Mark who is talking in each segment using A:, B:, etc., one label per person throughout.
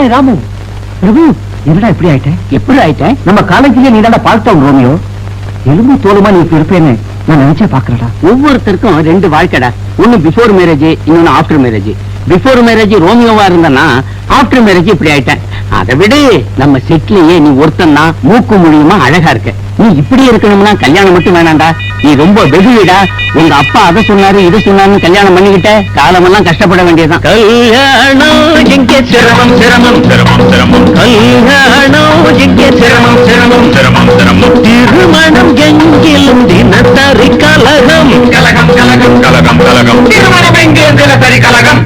A: Hi Ramu. பிரபு, என்னடா இப்படி ஆயிட்டேன்? எப்படி ஆயிட்டேன்? நம்ம காலேஜ்லயே நீ தானே பார்த்தோம் ரோமியோ. எலும்பு தோலுமா நீ இப்ப இருப்பேன்னு நான் நினைச்சா பாக்குறடா. ஒவ்வொருத்தருக்கும் ரெண்டு வாழ்க்கைடா. ஒண்ணு பிஃபோர் மேரேஜ், இன்னொன்னு ஆஃப்டர் மேரேஜ். பிஃபோர் மேரேஜ் ரோமியோவா இருந்தனா, ஆஃப்டர் மேரேஜ் இப்படி ஆயிட்டேன். அதை விட நம்ம செட்லயே நீ ஒருத்தன்னா மூக்கு மொழியுமா அழகா இருக்க. நீ இப்படி இருக்கணும்னா கல்யாணம் மட்டும் வேணாண்டா. நீ ரொம்ப வெகுவிடா. உங்க அப்பா அதை சொன்னாரு இது சொன்னாருன்னு கல்யாணம் பண்ணிக்கிட்ட காலமெல்லாம் கஷ்டப்பட வேண்டியதுதான். கல்யாணம் எங்கே சிரமம் சிரமம் சிரமம் சிரமம். கல்யாணம் எங்கே சிரமம் சிரமம் சிரமம் சிரமம். திருமணம் எங்கிலும் தினசரி கலகம் கலகம் கலகம் கலகம் கலகம். திருமணம் எங்கே தினசரி கலகம்.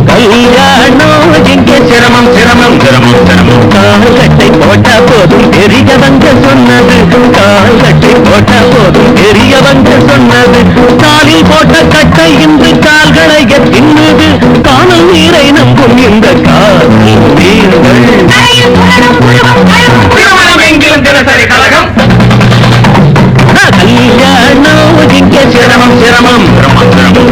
A: கல்யாணம் எங்கே சிரமம் சிரமம் சிரமம் சிரமம். கால்கட்டை போட்ட போதும் பெரியவங்க சொன்னது. கால்கட்டை போட்ட போதும் பெரியவங்க சொன்னது. காலில் போட்ட கட்டை இன்று கால்களை தின்னுது. காணல் நீரை நம்பும் இந்த காலில் நீர்கள். திருமணம் எங்கிலும் தினசரி கலகம். கல்யாணம் எங்கே சிரமம் சிரமம் சிரமம் சிரமம்.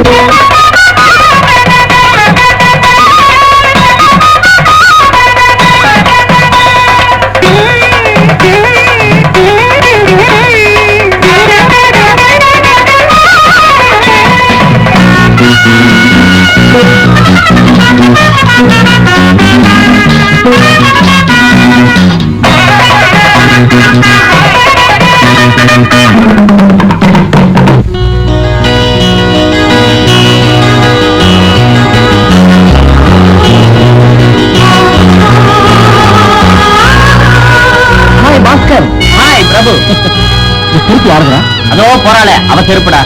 A: அதோ போறாளே அவ செருப்புடா.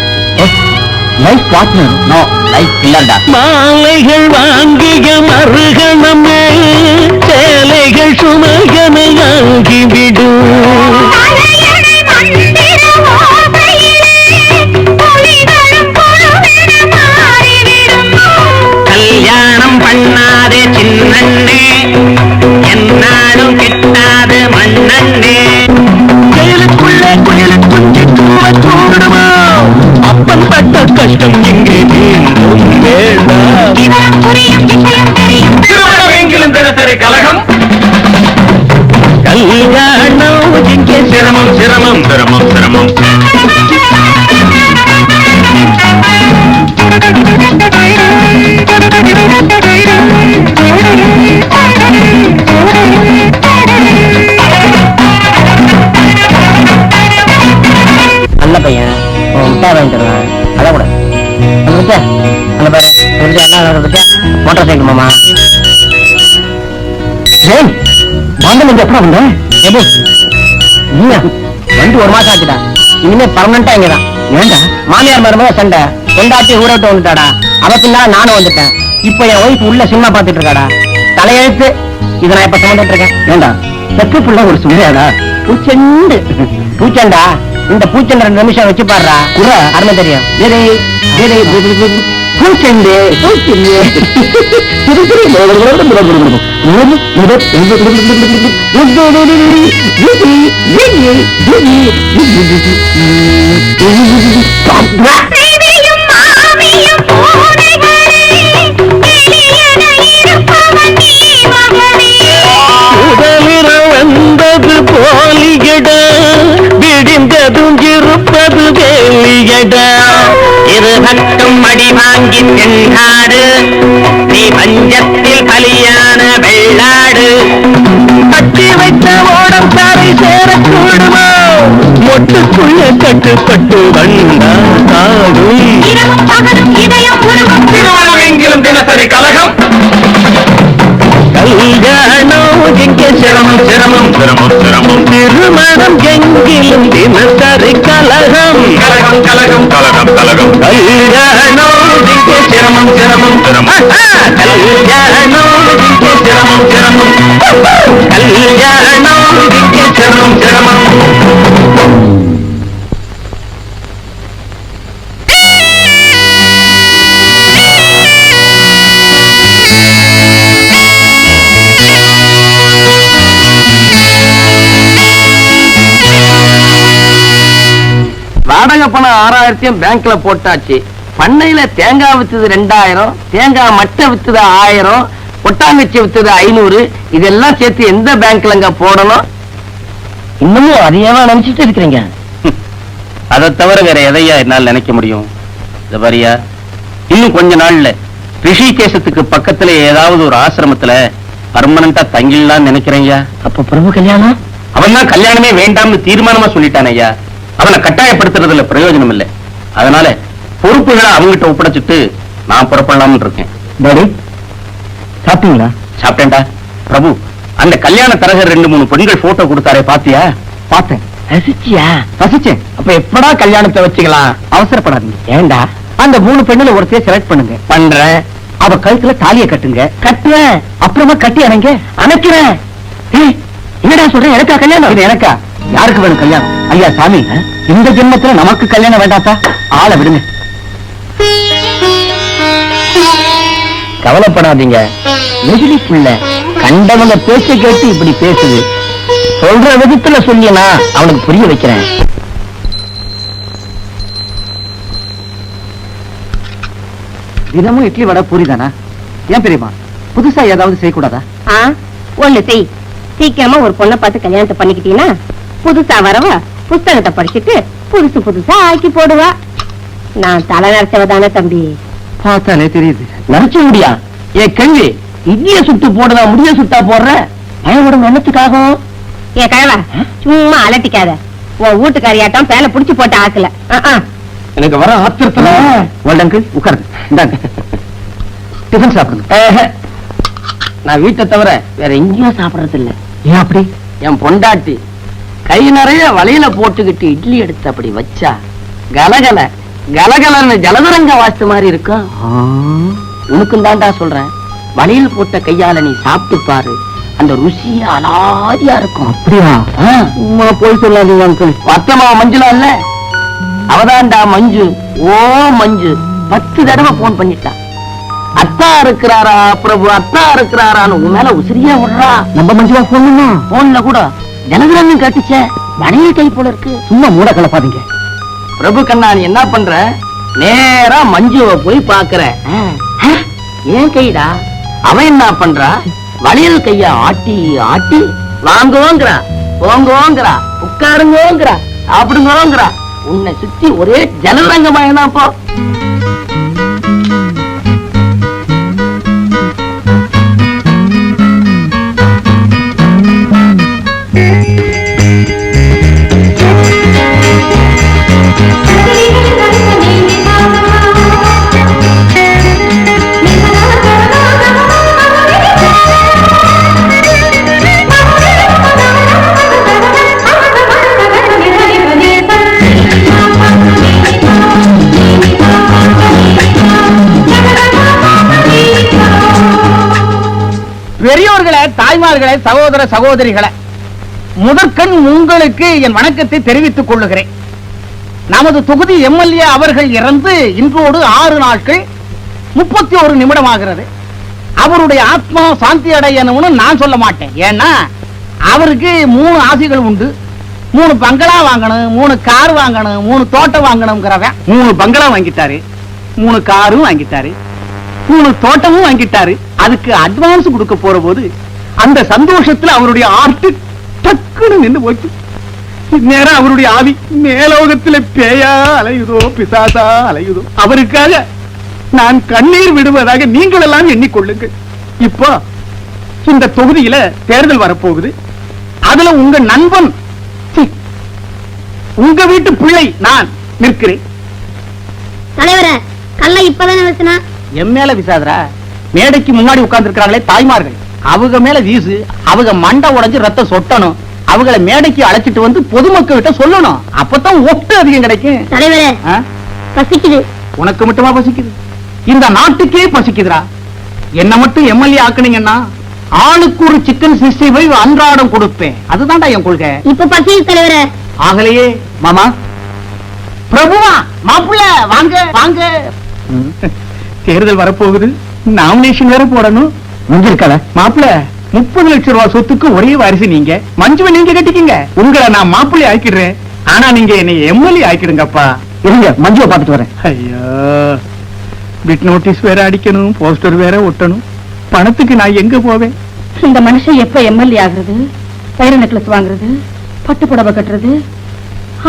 A: லைஃப் பார்ட்னர் நோ லைஃப் கில்லர்டா. மாலைகள் வாங்கிய மருகணமே சேலைகள் சுமகனையாகிவிடும். கல்யாணம் பண்ணாதே சின்னண்ணே என்னாலும் கிட்டாத மண்ணண்ணே. குயிலுக்குள்ளே குயிலு குஞ்சு தூடுமா. அப்பன் பட்ட கஷ்டம் இங்கே நீங்கும் வேண்டாம். திருமணம் எங்கிலும் தினசரி கலகம். கல்யாணம் இங்கே சிரமம் சிரமம் சிரமம் சிரமம். நல்ல பையன் முட்டா வாங்கிட்டுருவேன். அதான் கூட அந்த பாரு என்ன மோட்டார் சைக்கிள் மாமா. பாந்தம் இங்க எப்படா வந்த? நீயா வந்து ஒரு மாசம் ஆச்சுடா. இனிமே பர்மனண்டா இங்கதான். ஏண்டா? மாமியார் மருமக சண்டை கொண்டாட்டி ஊரவிட்டு வந்துட்டாடா. அவ பின்னால நானும் வந்துட்டேன். இப்ப என் ஒய்ஃப் உள்ள சினிமா பாத்துட்டு இருக்காடா. தலையெழுத்து இதை நான் இப்ப சுமந்துட்டு இருக்கேன். ஏண்டா பெற்று புள்ள ஒரு சுமையாடா? பூச்செண்டு பூச்சண்டா. இந்த பூச்செண்டு 2 நிமிஷம் வச்சு பாடுறா குற அருமை தெரியும். பூச்செண்டு பூச்செண்டு வந்தது போலியட விடிந்ததும் இருப்பது வேலியட. இருபக்கம் அடி வாங்கி தென்னாடு நீ பஞ்சத்தில் பலியான வெள்ளாடு. கட்டி வைத்த ஓடம் தாரை சேரக்கூடுமோ. மொட்டுக்குள்ள கட்டுப்பட்டு வந்தா தாடும். திருமணம் எங்கிலும் தினசரி கலகம். கல்யாணம் எங்கே சிரமம் சிரமம் சிரமம் சிரமம். திருமணம் எங்கிலும் தினசரி கலகம் கலகம் கலகம் கலகம் கலகம். கல்யாணம் எங்கே சிரமம் சிரமம் சிரமம். கல்யாணம் எங்கே சிரமம் சிரமம். கல்யாணம் எங்கே சிரமம் சிரமம். வாடகை பணம் 6000 பேங்க்ல போட்டாச்சு. பண்ணையில தேங்காய் வித்துது 2000, தேங்காய் மட்டை வித்துது 1000, கொட்டாங்கச்சி வித்தது 500, இதெல்லாம் சேர்த்து எந்த பேங்க்லங்க போடணும்? இன்னமும் அதையவா நினைச்சிட்டு இருக்கிறீங்க? அதை தவிர வேற எதையா என்னால் நினைக்க முடியும்? இந்த பாரியா, இன்னும் கொஞ்ச நாள்ல ரிஷிகேசத்துக்கு பக்கத்துல ஏதாவது ஒரு ஆசிரமத்துல பர்மனண்டா தங்கிடலாம் நினைக்கிறேன். அப்ப பிரபு கல்யாணம்? அவன் தான் கல்யாணமே வேண்டாம்னு தீர்மானமா சொல்லிட்டான் ஐயா. அவனை கட்டாயப்படுத்துறதுல பிரயோஜனம் இல்லை. அதனால பொறுப்புகளை அவங்கிட்ட ஒப்படைச்சிட்டு நான் புறப்படலாம்னு இருக்கேன். டாடி, சாப்பிட்டீங்களா? சாப்பிட்டேன்டா. பிரபு, அந்த கல்யாண தரகர் 2-3 பெண்கள் போட்டோ கொடுத்தாரே, பாத்தியா? பார்த்தேன். ரசிச்சியா? ரசிச்சேன். அப்ப எப்படா கல்யாணத்தை வச்சுக்கலாம்? அவசரப்படாதீங்க. ஏண்டா? அந்த 3 பெண்ணுல ஒருத்தைய செலக்ட் பண்ணுங்க. பண்றேன். அவ கழுத்துல தாலிய கட்டுங்க. கட்டுறேன். அப்புறமா கட்டி அணைங்க. அணைக்கிறேன். என்னடா சொல்றேன்? எனக்கா கல்யாணம்? இது எனக்கா? யாருக்கு வேணும் கல்யாணம்? ஐயா சாமி, இந்த ஜென்மத்துல நமக்கு கல்யாணம் வேண்டாத்தா. ஆளை விடுங்க. கவலைப்படாதீங்க. நெகிழி புள்ள கண்டவங்க பேச்ச கேட்டு இப்படி பேசுது. சொல்ற விதத்துல சொல்லினா அவனுக்கு புரிய வைக்கிறேன். தினமும் இட்லி வடை பூரி தானா? ஏன் பெரியமா, புதுசா ஏதாவது செய்யக்கூடாதா?
B: ஒண்ணு செய். சீக்கிரமா ஒரு பொண்ணை பார்த்து கல்யாணத்தை பண்ணிக்கிட்டீங்கன்னா புதுசா வரவா புஸ்தகத்தை படிச்சுட்டு புதுசு புதுசா ஆக்கி போடுவா. நான் தலை நரைச்சவதானே தம்பி.
A: பார்த்தாலே தெரியுது. நரைச்ச முடியா? ஏன் கேள்வி, இட்லிய சுட்டு போடுதா முடிய சுட்டா போடுற? பயனோட எண்ணத்துக்காகும்.
B: ஏன் கழவா, சும்மா அலட்டிக்காத. உன் வீட்டுக்காரியாட்டம் பேல புடிச்சு போட்டு ஆக்கல.
A: எனக்கு வர ஆத்திரத்துல உட்காருங்க. இந்தாங்க டிஃபன் சாப்பிடுங்க. நான் வீட்டை தவிர வேற எங்கேயும் சாப்பிடறது இல்ல. ஏன் அப்படி? என் பொண்டாட்டி கை நிறைய வலையில போட்டுக்கிட்டு இட்லி எடுத்து அப்படி வச்சா கலகல கலகலன்னு ஜலதரங்க வாஸ்து மாதிரி இருக்கும். உனக்கும் தாண்டா சொல்றேன், வலையில் போட்ட கையால நீ சாப்பிட்டு பாரு, அந்த ருசி அலாதியா இருக்கும். அப்படியா? போய் சொல்லாதீங்க அங்கிள். வர்த்தமா மஞ்சுலா இல்ல, அவதான்டா மஞ்சு. ஓ மஞ்சு 10 தடவை போன் பண்ணிட்டா. அத்தா இருக்கிறாரா பிரபு, அத்தா இருக்கிறாரான்னு உன் மேல உசிரியா விடுறா. நம்ம மஞ்சுவா போன் போன்ல கூட ஜனகிரகம் கட்டுச்ச வனைய கை போல இருக்கு. சும்மா மூட கலப்பாதீங்க. பிரபு கண்ணா, நீ என்ன பண்ற? நேரா மஞ்சுவை போய் பாக்குற. ஏன் கைடா? அவன் என்ன பண்றா? வளையல் கைய ஆட்டி ஆட்டி வாங்குவோங்கிறா, போங்குவோங்கிறா, உட்காருங்கோங்கிறா, சாப்பிடுங்கோங்கிறா. உன்னை சுத்தி ஒரே ஜனரங்கமாயதான் போ.
C: பெரியோர்களே, தாய்மார்களே, சகோதர சகோதரிகளே, முதற்கண் உங்களுக்கு என் வணக்கத்தை தெரிவித்துக் கொள்ளுகிறேன். நமது தொகுதி எம்எல்ஏ அவர்கள் இறந்து இன்றோடு 6 நாட்கள் 31 நிமிடமாகிறது. அவருடைய ஆத்மா சாந்தி அடையணும்னு நான் சொல்ல மாட்டேன். ஏன்னா அவருக்கு 3 ஆசைகள் உண்டு. 3 பங்களா வாங்கணும், 3 கார் வாங்கணும், 3 தோட்டம் வாங்கணும்ங்கிறவன் 3 பங்களா வாங்கிட்டாரு, 3 காரும் வாங்கிட்டாரு, 3 தோட்டமும் வாங்கிட்டாரு. அதுக்கு அட்வான்ஸ் கொடுக்க போற போது அந்த சந்தோஷத்துல அவருடைய ஆர்ட் டக்குன்னு நின்று போச்சு. நேரம் அவருடைய ஆவி மேலோகத்துல பேயா அலையுதோ பிசாசா அலையுதோ. அவருக்காக நான் கண்ணீர் விடுவதாக நீங்கள் எல்லாம் எண்ணிக்கொள்ளுங்கள். இப்போ இந்த தொகுதியில தேர்தல் வரப்போகுது. அதுல உங்க நண்பன், உங்க வீட்டு பிள்ளை நான் நிற்கிறேன்.
B: தலைவரே, கல்ல இப்பதானே வச்சனா?
C: என் மேல விசாதரா? மேடைக்கு முன்னாடி உட்கார்ந்து இருக்கிறாங்களே தாய்மார்கள், அவங்க மேல வீசு. அவங்க மண்டை உடைஞ்சு ரத்தம் சொட்டணும். அவங்களை மேடைக்கு அழைச்சிட்டு வந்து பொதுமக்கள் கிட்ட சொல்லணும். அப்பதான் ஒட்டு அதிகம் கிடைக்கும்.
B: தலைவரே, பசிக்குது.
C: உனக்கு மட்டுமா பசிக்குது? இந்த நாட்டுக்கே பசிக்குதுரா. என்ன மட்டும் எம்எல்ஏ ஆக்குனீங்கன்னா ஆளுக்கு ஒரு சிக்கன் 65 அன்றாடம் கொடுப்பேன். அதுதான்டா என் கொள்கை.
B: இப்ப பசி தலைவரே.
C: ஆகலையே மாமா. பிரபுவா, மாப்பிள்ள வாங்க வாங்க. தேர்தல் வரப்போகுது, நாமினேஷன் வேற போடணும்.
A: முடிஞ்சிருக்கால
C: மாப்பிள்ள, 30 லட்சம் ரூபாய் சொத்துக்கு ஒரே வாரிசு நீங்க. மஞ்சுவை நீங்க கட்டிக்கீங்க. உங்களை நான் மாப்பிள்ளை ஆக்கிடுறேன். ஆனா நீங்க என்னை எம்எல்ஏ ஆக்கிடுங்கப்பா.
A: இருங்க, மஞ்சுவை பார்த்துட்டு வரேன்.
C: ஐயோ, பிட் நோட்டீஸ் வேற அடிக்கணும், போஸ்டர் வேற ஒட்டணும். பணத்துக்கு நான் எங்க போவேன்?
B: இந்த மனுஷன் எப்ப எம்எல்ஏ ஆகுறது, வைர நெக்லஸ் வாங்குறது, பட்டு புடவை கட்டுறது,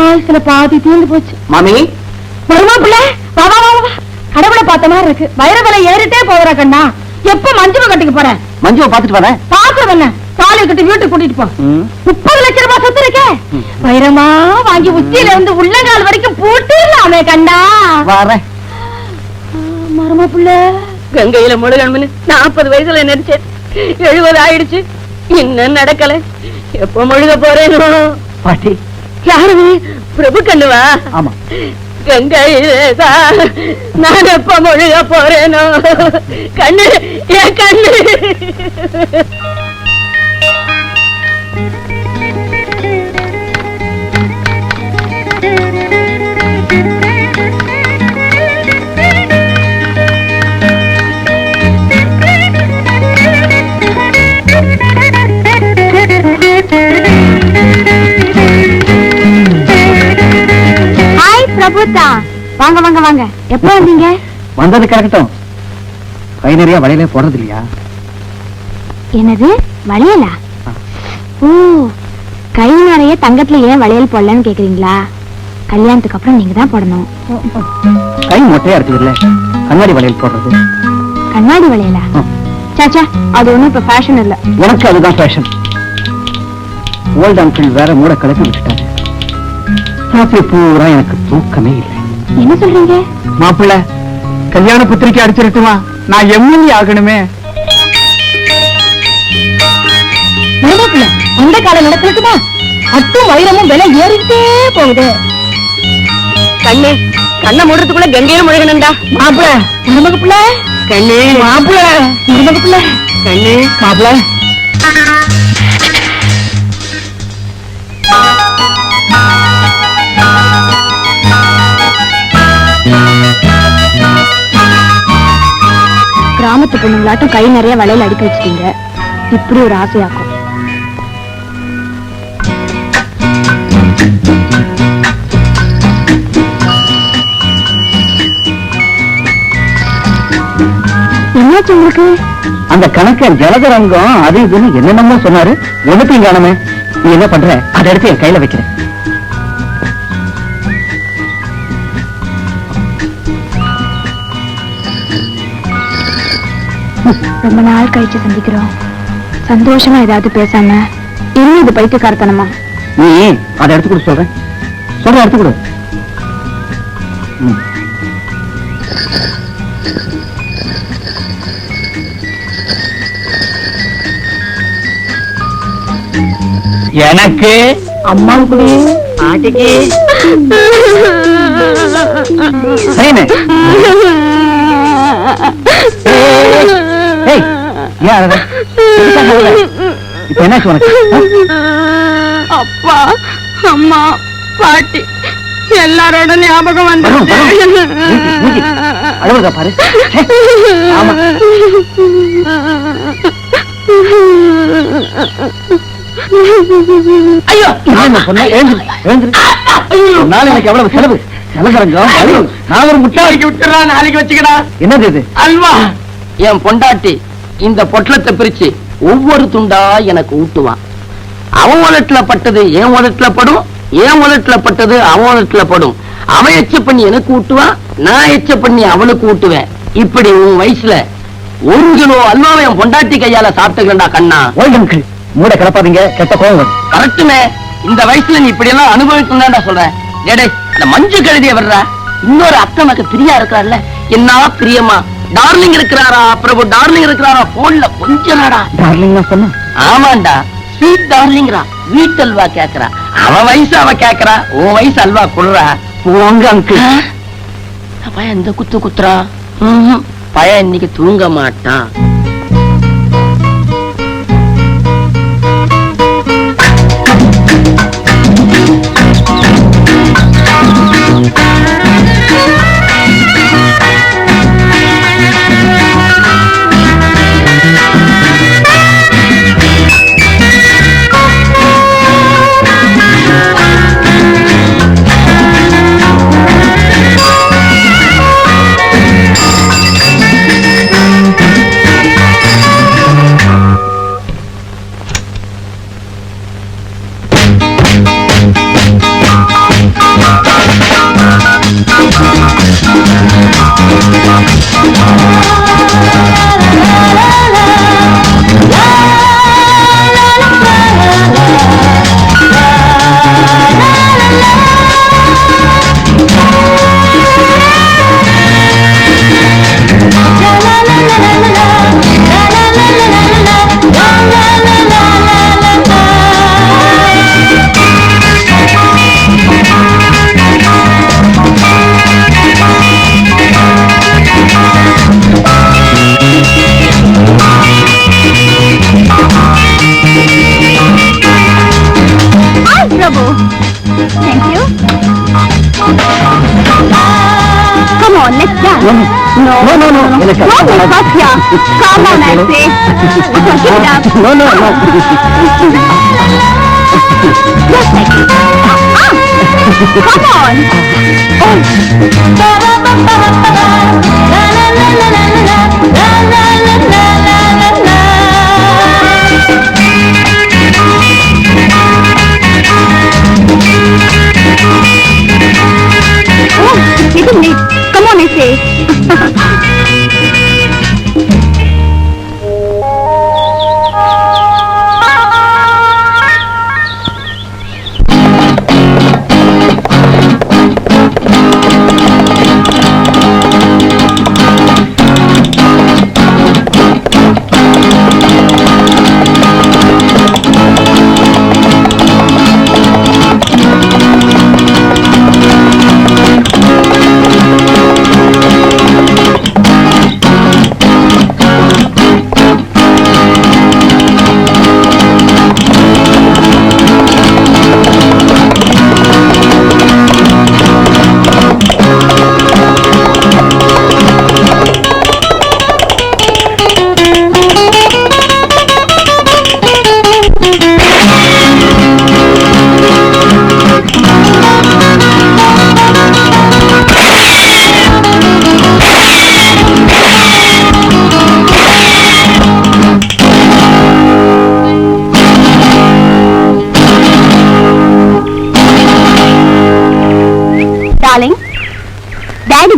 B: ஆயுசுல பாதி தீர்ந்து போச்சு.
A: மாமி,
B: வருமா பிள்ளை? வா வா வா வா. கடவுளை பார்த்த மாதிரி இருக்கு. வைர விலை ஏறிட்டே போகிற கண்ணா. எப்ப மஞ்சுவை கட்டிக்க போற?
A: மஞ்சுவை பாத்துட்டு வரேன்.
B: பாக்குறவன தாலியை கட்டி வீட்டுக்கு கூட்டிட்டு போ. 30 லட்சம் ரூபாய் சொத்து இருக்கே, வைரமா வாங்கி உச்சியில இருந்து உள்ளங்கால் வரைக்கும் போட்டுலாமே கண்ணா.
A: வரேன்.
B: மருமா பிள்ளை, கங்கையில முழுகணும்னு 40 வயசுல நினைச்சேன். 70 ஆயிடுச்சு, இன்னும் நடக்கல. எப்ப முழுக போறேனோ?
A: பாட்டி
B: யாரு? பிரபு கண்ணுவா?
A: ஆமா.
B: கங்கையிலேதா நான் எப்ப முழுக போறேனோ? கண்ணு, என் கண்ணு. பிரபுதா, வாங்க வாங்க வாங்க. எப்ப வந்தீங்க?
A: வந்தது கரெக்டும். கை நிறைய வளையலே போடுறது இல்லையா?
B: என்னது வளையலா? ஓ, கை நிறைய தங்கத்துல ஏன் வளையல் போடலன்னு கேக்குறீங்களா? கல்யாணத்துக்கு அப்புறம் நீங்க தான் போடணும்.
A: கை மொட்டையா இருக்குதுல்ல, கண்ணாடி வளையல் போடுறது.
B: கண்ணாடி வளையலா? சாச்சா, அது ஒண்ணும் இப்ப ஃபேஷன் இல்ல.
A: உனக்கு அதுதான் ஃபேஷன். ஓல்ட் அங்கிள் வேற மூட கலக்கி விட்டுட்டாரு. ராத்திரி பூரா எனக்கு தூக்கமே இல்லை.
B: என்ன சொல்றீங்க?
C: மாப்பிள்ள, கல்யாண பத்திரிக்கை அடிச்சிருட்டுமா? நான் எம்எல்ஏ ஆகணுமே.
B: அந்த காலம் நடக்கிறதுமா? அட்டும் வைரமும் விலை ஏறிட்டே போகுது. கண்ணு, கண்ணை மூடுறதுக்குள்ள கங்கையில முழுகணும்டா.
C: மாப்பிள்ள,
B: மருமக பிள்ளை.
C: கண்ணு,
B: மாப்பிள்ள, மருமக பிள்ளை.
C: கண்ணு, மாப்பிள்ள.
B: கிராமத்து பொண்ணுங்களாட்டும் கை நிறைய வளையல் அடிக்க வச்சுட்டீங்க. இப்படி ஒரு ஆசையாக்கும். என்னாச்சு உங்களுக்கு?
A: அந்த கணக்க ஜலதரங்கம் அது இதுன்னு என்னென்னமோ சொன்னாரு. ஒன்னுத்தையும் காணுமே. நீ என்ன பண்ற? அதை எடுத்து என் கையில வைக்கிறேன்.
B: ரொம்ப நாள் கழிச்சு சந்திக்கிறோம். சந்தோஷமா ஏதாவது பேசாம இன்னும் இது பைத்தியக்காரத்தனமா?
A: நீ அதை எடுத்து கொடு. சொல்றேன் எடுத்து கொடு.
C: எனக்கு
A: அம்மாவுக்கு
C: பாட்டிக்கு
A: சரிண்ணே. இப்ப என்ன உனக்கு?
B: அப்பா, அம்மா, பாட்டி எல்லாரோட ஞாபகம் வந்து
A: அழுவதா பாரு. ஆமா,
B: ஐயோ
A: சொன்ன எனக்கு எவ்வளவு செலவு? ஜலதரங்கம் நான் ஒரு முட்டாளிக்கு விட்டுறா. நாளைக்கு வச்சுக்கடா. என்னது இது?
C: அல்வா.
D: என் பொண்டாட்டி இந்த பொட்டலத்தை பிரிச்சு ஒவ்வொரு துண்டா எனக்கு ஊட்டுவான். அவன் உலட்டுல பட்டது என் உலட்டுல படும், என் உலட்டுல பட்டது அவன் உலட்டுல படும். அவன் எச்ச பண்ணி எனக்கு ஊட்டுவான், நான் எச்ச பண்ணி அவனுக்கு ஊட்டுவேன். இப்படி உன் வயசுல 1 கிலோ அல்வாவை என் பொண்டாட்டி கையால சாப்பிட்டுக்கண்டா கண்ணா.
A: ஓல்டங்கிள், மூட கிளப்பாதீங்க, கெட்ட கோவம் வரும்.
D: கரெக்டுமே. இந்த வயசுல நீ இப்படி எல்லாம் அனுபவிக்கணும்டா சொல்றேன். டேடே, அந்த மஞ்சு கழுதிய வர்றா. இன்னொரு அத்தை மக்க பிரியா இருக்கிறாள்ல, என்ன பிரியமா டார்லிங் இருக்கிறாரா, பிரபு டார்லிங் இருக்கிறாரா, போன்ல கொஞ்சம் நாடா.
A: டார்லிங் சொன்ன?
D: ஆமாண்டா, ஸ்வீட் டார்லிங்ரா. வீட்டு அல்வா கேக்குறா. அவ வயசு அவ கேக்குறா, உன் வயசு அல்வா குடுறா.
A: போங்க அங்கிள்.
D: பையன் இந்த குத்து குத்துறா. பையன் இன்னைக்கு தூங்க மாட்டான்.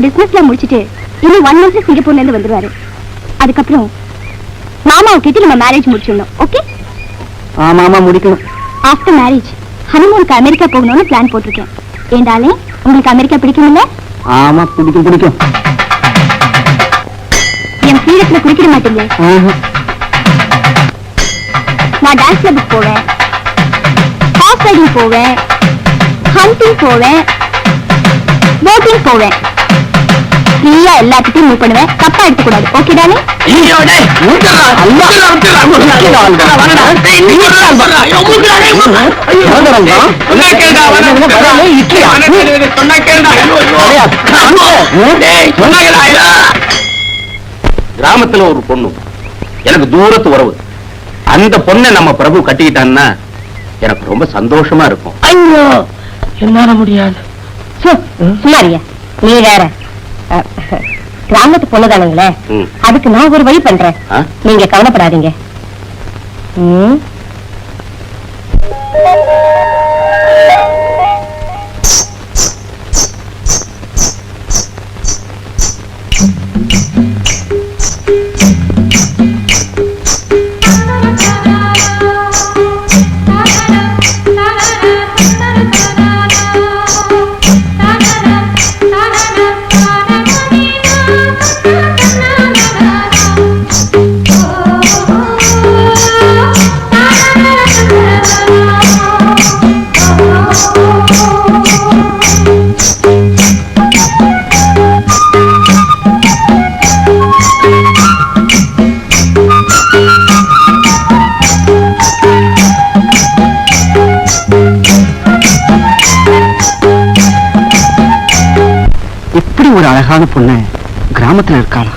B: பிசினஸ்ல முடிச்சிட்டு இன்னும் 1 month சிங்கப்பூர்ல இருந்து வந்துருவாரு. அதுக்கப்புறம் மாமாவை கிட்ட நம்ம மேரேஜ் முடிச்சிடணும். ஓகே?
A: ஆமா முடிக்கணும்.
B: ஆஃப்டர் மேரேஜ் ஹனிமூனுக்கு அமெரிக்கா போகணும்னு பிளான் போட்டிருக்கேன். ஏண்டாலே உங்களுக்கு அமெரிக்கா பிடிக்கும்ல?
A: ஆமா பிடிக்கும்.
B: என் ஃப்ரீடத்துல குடிக்கிற மாட்டீங்க. நான் டான்ஸ் கிளப்புக்கு போவேன், ஹார்ஸ் ரைடிங் போவேன், ஹண்டிங் போவேன், போட்டிங் போவேன். ஃப்ரீயா எல்லாத்தையும் மூவ் பண்ணுவேன். தப்பா எடுத்துக்கூடாது. ஓகே டானே?
D: கிராமத்துல ஒரு பொண்ணு எனக்கு தூரத்து உறவு. அந்த பொண்ணை நம்ம பிரபு கட்டிக்கிட்டான்னா எனக்கு ரொம்ப சந்தோஷமா இருக்கும்.
A: ஐயோ என்னால முடியாது.
B: சுமாரியா நீ வேற கிராமத்து பொண்ணுதானுங்களே, அதுக்கு நான் ஒரு வழி பண்றேன். நீங்க கவலைப்படாதீங்க.
A: ஒரு அழகான பொண்ணு கிராமத்துல இருக்காளா?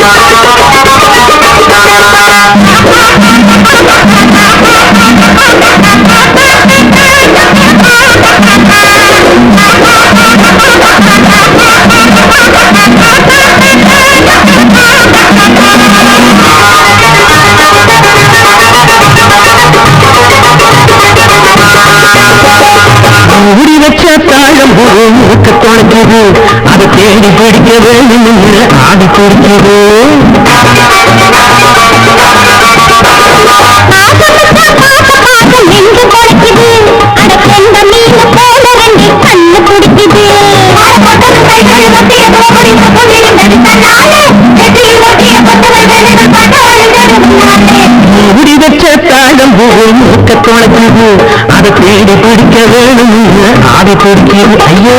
E: Bye.
A: வச்ச தாழம் மூக்க தொலைக்குது அதை தேடி பிடிக்க வேண்டும் ஆடி பிடிக்குது மூடி வச்ச தாழம் மூக்க தொலைக்குது அதை தேடி பிடிக்க வேணும் ஆடி பிடிக்குது ஐயோ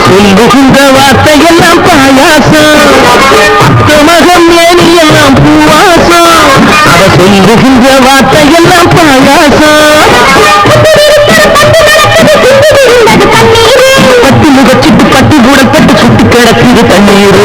A: சொல்லுகின்ற வார்த்தையெல்லாம் பாயாசம் அத்தமகம் ஏனியெல்லாம் பூவாசம் அவ சொல்லுகின்ற வார்த்தையெல்லாம் பாயாசம் பட்டு முகச்சிட்டு பட்டு கூட பட்டு சுட்டு கிடக்குது தண்ணீர்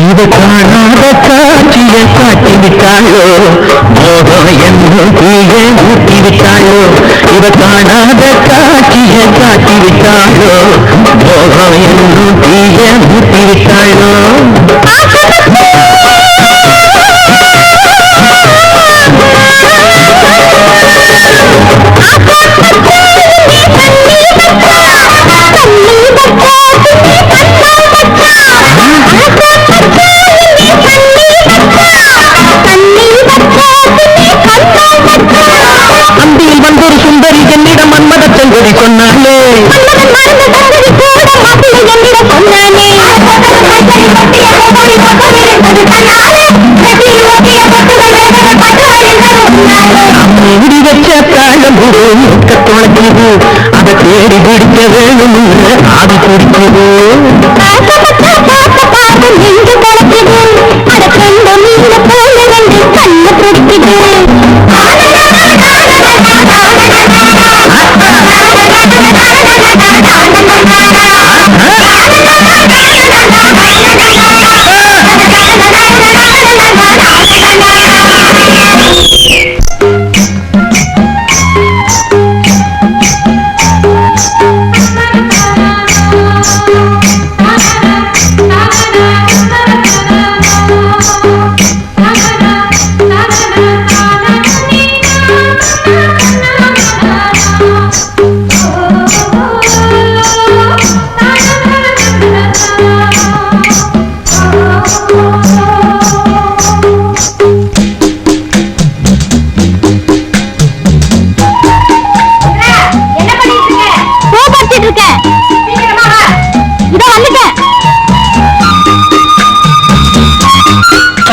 A: இதை காணாத காட்சியை காட்டிவிட்டாளோ மோகம் என்னும் தீயை ஊட்டிவிட்டாளோ இதை காணாத காட்சியை காட்டிவிட்டாளோ மோகம் என்னும் தீயை ஊட்டிவிட்டாளோ சொன்னாலே மூடி வச்ச தாழம் முக்க தொலைக்குது அதை தேடி பிடிக்க வேணும் ஆடி பிடிக்குது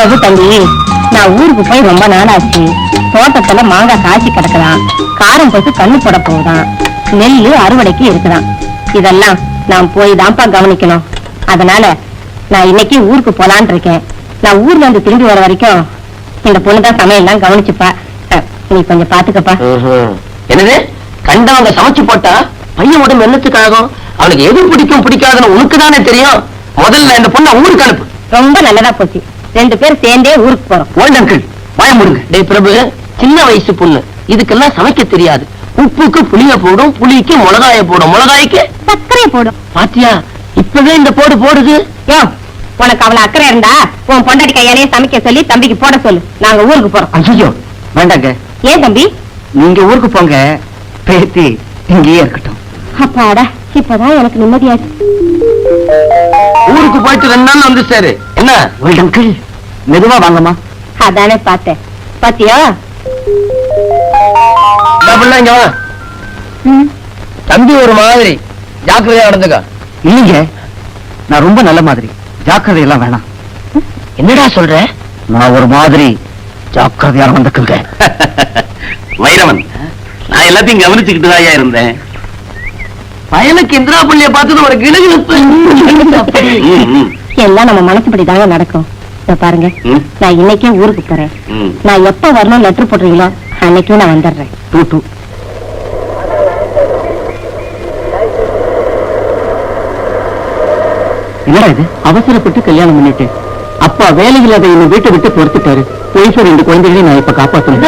B: பிரபு தம்பி, நான் ஊருக்கு போய் ரொம்ப நாளாச்சு. தோட்டத்துல மாங்காய் காய்ச்சி கிடக்குதான், காரம் போட்டு கண்ணு போட போகுதான், நெல்லு அறுவடைக்கு இருக்குதான். இதெல்லாம் நான் போய் தான்ப்பா கவனிக்கணும். அதனால நான் இன்னைக்கு ஊருக்கு போலான் இருக்கேன். நான் ஊர்ல இருந்து திரும்பி வர வரைக்கும் இந்த பொண்ணுதான் சமையல்லாம் கவனிச்சுப்பா. நீ கொஞ்சம் பாத்துக்கப்பா.
D: என்னது, கண்டவங்க சமைச்சு போட்டா பையன் உடம்பு என்னத்துக்காகும்? அவனுக்கு எது பிடிக்கும் பிடிக்காதுன்னு உனக்கு தானே தெரியும். முதல்ல இந்த பொண்ணை ஊருக்கு அனுப்பு.
B: ரொம்ப நல்லதா போச்சு, 2 பேரும் சேர்ந்தே ஊருக்கு போறோம்.
D: ஓல்ட் அங்கிள் வாய முடுங்க. டேய் பிரபு, சின்ன வயசு பொண்ணு, இதுக்கெல்லாம் சமைக்க தெரியாது. உப்புக்கு புளிய போடும், புளிக்கு மிளகாய போடும், மிளகாய்க்கு
B: சர்க்கரை போடும்.
D: பாத்தியா, இப்பவே இந்த போடு போடுது.
B: யோ, உனக்கு அவளை அக்கறை இருந்தா உன் பொண்டாட்டி கையாலேயே சமைக்க சொல்லி தம்பிக்கு போட சொல்லு. நாங்க ஊருக்கு போறோம்.
A: ஐயோ வேண்டாங்க,
B: ஏன் தம்பி?
A: நீங்க ஊருக்கு போங்க, பேத்தி இங்கேயே இருக்கட்டும்.
B: அப்பாடா, இப்பதான் எனக்கு நிம்மதியாச்சு.
D: ஊருக்கு போயிட்டு 2 நாள் வந்து சேரு. என்ன
A: ஓல்ட் அங்கிள், மெதுவா வாங்கம்மா.
B: அதானே பார்த்தேன். பாத்தியா?
D: டபுள்ல இங்க வா. தம்பி ஒரு மாதிரி ஜாக்கிரதையா நடந்துக்க.
A: இல்லைங்க, நான் ரொம்ப நல்ல மாதிரி, ஜாக்கிரதை எல்லாம் வேணாம்.
D: என்னடா சொல்ற?
A: நான் ஒரு மாதிரி ஜாக்கிரதையா வந்துக்குங்க.
D: வைரவன், நான் எல்லாத்தையும் கவனிச்சுக்கிட்டு தான் இருந்தேன். பயலுக்கு இந்திரா பள்ளிய பார்த்தது ஒரு கிணறு.
B: எல்லாம் நம்ம மனசுப்படி தாங்க நடக்கும். இதோ பாருங்க, நான் இன்னைக்கே ஊருக்கு போறேன். நான் எப்ப வரணும் லெட்டர் போடுறீங்களோ அன்னைக்கே நான் வந்துடுறேன்.
A: டூ என்னடா இது, அவசரப்பட்டு கல்யாணம் பண்ணிட்டு அப்பா வேலையில் அதை இன்னும் வீட்டை விட்டு பொறுத்துட்டாரு. போய் 2 குழந்தைகளையும் நான் இப்ப காப்பாத்தணும்.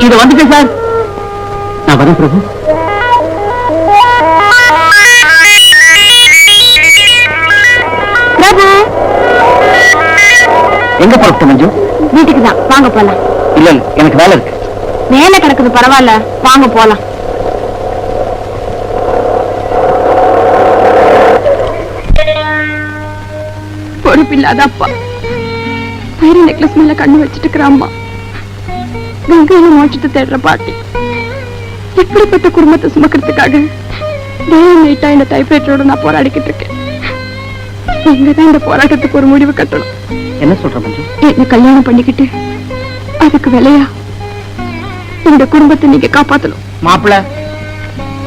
A: இது வந்துட்டேன் சார், நான் வரேன் பிரபு.
B: பிரபு,
A: எங்க புறப்பட்ட மஞ்சு?
B: வீட்டுக்கு தான், வாங்க போலாம்.
A: இல்ல இல்ல, எனக்கு வேலை இருக்கு.
B: வேலை கிடக்குது, பரவாயில்ல, வாங்க போலாம்.
E: பொறுப்பில்லாத அப்பா, வைர நெக்லஸ் மேல கண்ணு வச்சிட்டு இருக்கிற அம்மா, கங்கையில மோட்சத்தை தேடுற பாட்டி, இப்படிப்பட்ட குடும்பத்தை சுமக்கிறதுக்காக டெய்லி நைட்டா இந்த டைப்ரைட்டரோட நான் போராடிக்கிட்டு இருக்கேன். நீங்கதான் இந்த போராட்டத்துக்கு ஒரு முடிவு கட்டணும்.
A: என்ன சொல்ற மஞ்சு?
E: என்ன கல்யாணம் பண்ணிக்கிட்டு அதுக்கு விலையா இந்த குடும்பத்தை நீங்க காப்பாத்தணும்.
C: மாப்பிள்ள,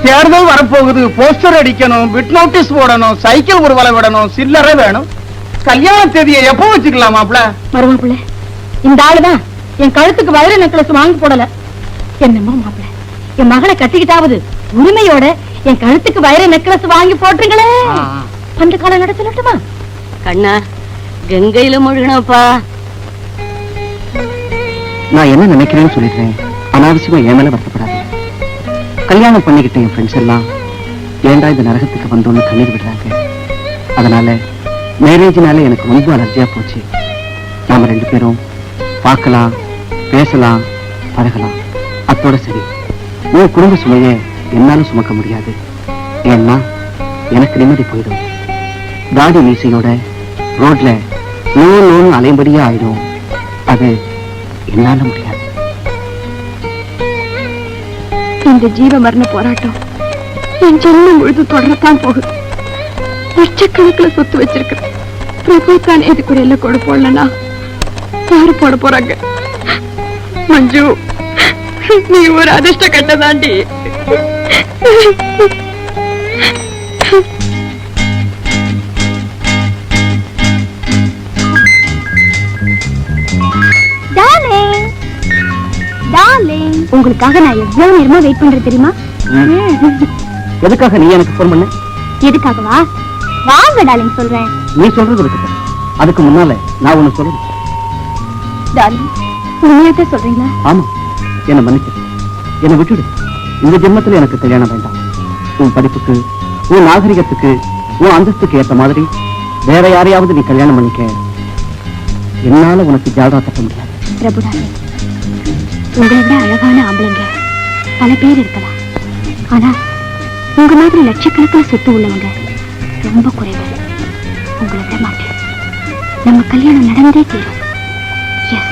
C: தேர்தல் வரப்போகுது, போஸ்டர் அடிக்கணும், பிட் நோட்டீஸ் போடணும், சைக்கிள் ஊர்வலம் விடணும், சில்லறை வேணும். கல்யாண தேதியை எப்போ வச்சுக்கலாம் மாப்பிள்ள?
B: மருமப்புள்ள, இந்த ஆளுதான் என் கழுத்துக்கு வைர நெக்லஸ் வாங்கி போடல. என்னமோ மாப்பிள்ள, என் மகளை கட்டிக்கிட்டாவது உரிமையோட என் கழுத்துக்கு வைர நெக்லஸ் வாங்கி போட்டுருங்களே. அந்த காலம் நட சொல்லட்டுமா?
E: கண்ணா, கங்கையில முழுகணப்பா.
A: நான் என்ன நினைக்கிறேன்னு சொல்லிடுறேன், அனாவசியமா என் மேல வருத்தப்படாது. கல்யாணம் பண்ணிக்கிட்ட என் ஃப்ரெண்ட்ஸ் எல்லாம் ஏண்டா இந்த நரகத்துக்கு வந்தோன்னு கண்ணீர் விடுறாங்க. அதனால மேரேஜ்னால எனக்கு ரொம்ப அலர்ஜியா போச்சு. நாம 2 பேரும் பார்க்கலாம், பேசலாம், பழகலாம், அத்தோட சரி. உன் குடும்ப சுமையை என்னால சுமக்க முடியாது. ஏன்னா எனக்கு நிம்மதி போயிடும். தாடி மீசையோட ரோட்ல நூறு அலைம்படியா ஆயிடும். அது என்னால முடியாது.
E: இந்த ஜீவ மரண போராட்டம் என் ஜென்மம் முழுது தொடரத்தான் போகுது. லட்சக்கணக்கில் சொத்து வச்சிருக்கிறேன். பிரபு தான் இதுக்கு ஒரு எல்லை கொடு போடலன்னா யாரு போட போறாங்க? மஞ்சு, நீ ஒரு அதிர்ஷ்ட கட்ட தாண்டி.
B: உங்களுக்காக நான் எவ்வளவு நேரமா வெயிட் பண்றேன் தெரியுமா?
A: எதுக்காக நீ எனக்கு போன் பண்ண?
B: எதுக்காகவா? வாங்க டார்லிங், சொல்றேன்.
A: நீ சொல்றது இருக்கு, அதுக்கு முன்னால நான் ஒண்ணு சொல்றேன்.
B: டார்லிங், உண்மையாவே சொல்றீங்களா?
A: ஆமா, என்ன மன்னிச்சு, என்னை விட்டுடு. இந்த ஜென்மத்துல எனக்கு கல்யாணம் வேண்டாம். உன் படிப்புக்கு, உன் நாகரிகத்துக்கு, உன் அந்தஸ்துக்கு ஏற்ற மாதிரி வேற யாரையாவது நீ கல்யாணம் பண்ணிக்க. என்னால உனக்கு ஜாதா தட்ட முடியாது.
B: பிரபு டார்லிங், உங்களை விட அழகான ஆம்பளைங்க பல பேர் இருக்கலாம். ஆனா உங்க மாதிரி லட்சக்கணக்கில் சொத்து உள்ளவங்க ரொம்ப குறைவு. உங்களை விட மாட்டேன். நம்ம கல்யாணம் நடந்தே தீரும். Yes,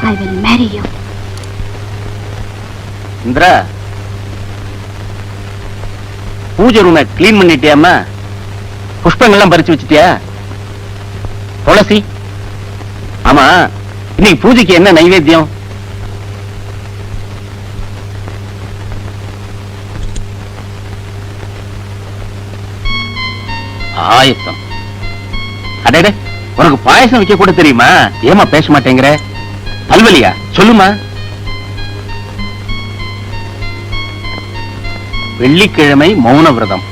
B: I will marry you.
D: Indira, பூஜை ரூமை கிளீன் பண்ணிட்டியாமா? புஷ்பங்கள்லாம் பறிச்சு வச்சுட்டியா?
A: துளசி. ஆமா, இன்னைக்கு பூஜைக்கு என்ன நைவேத்தியம்? ஆயத்தம். அடடே, உனக்கு பாயசம் வைக்க கூட தெரியுமா? ஏமா பேச மாட்டேங்கிற? பல்வலியா? சொல்லுமா. வெள்ளிக்கிழமை மௌன விரதம்,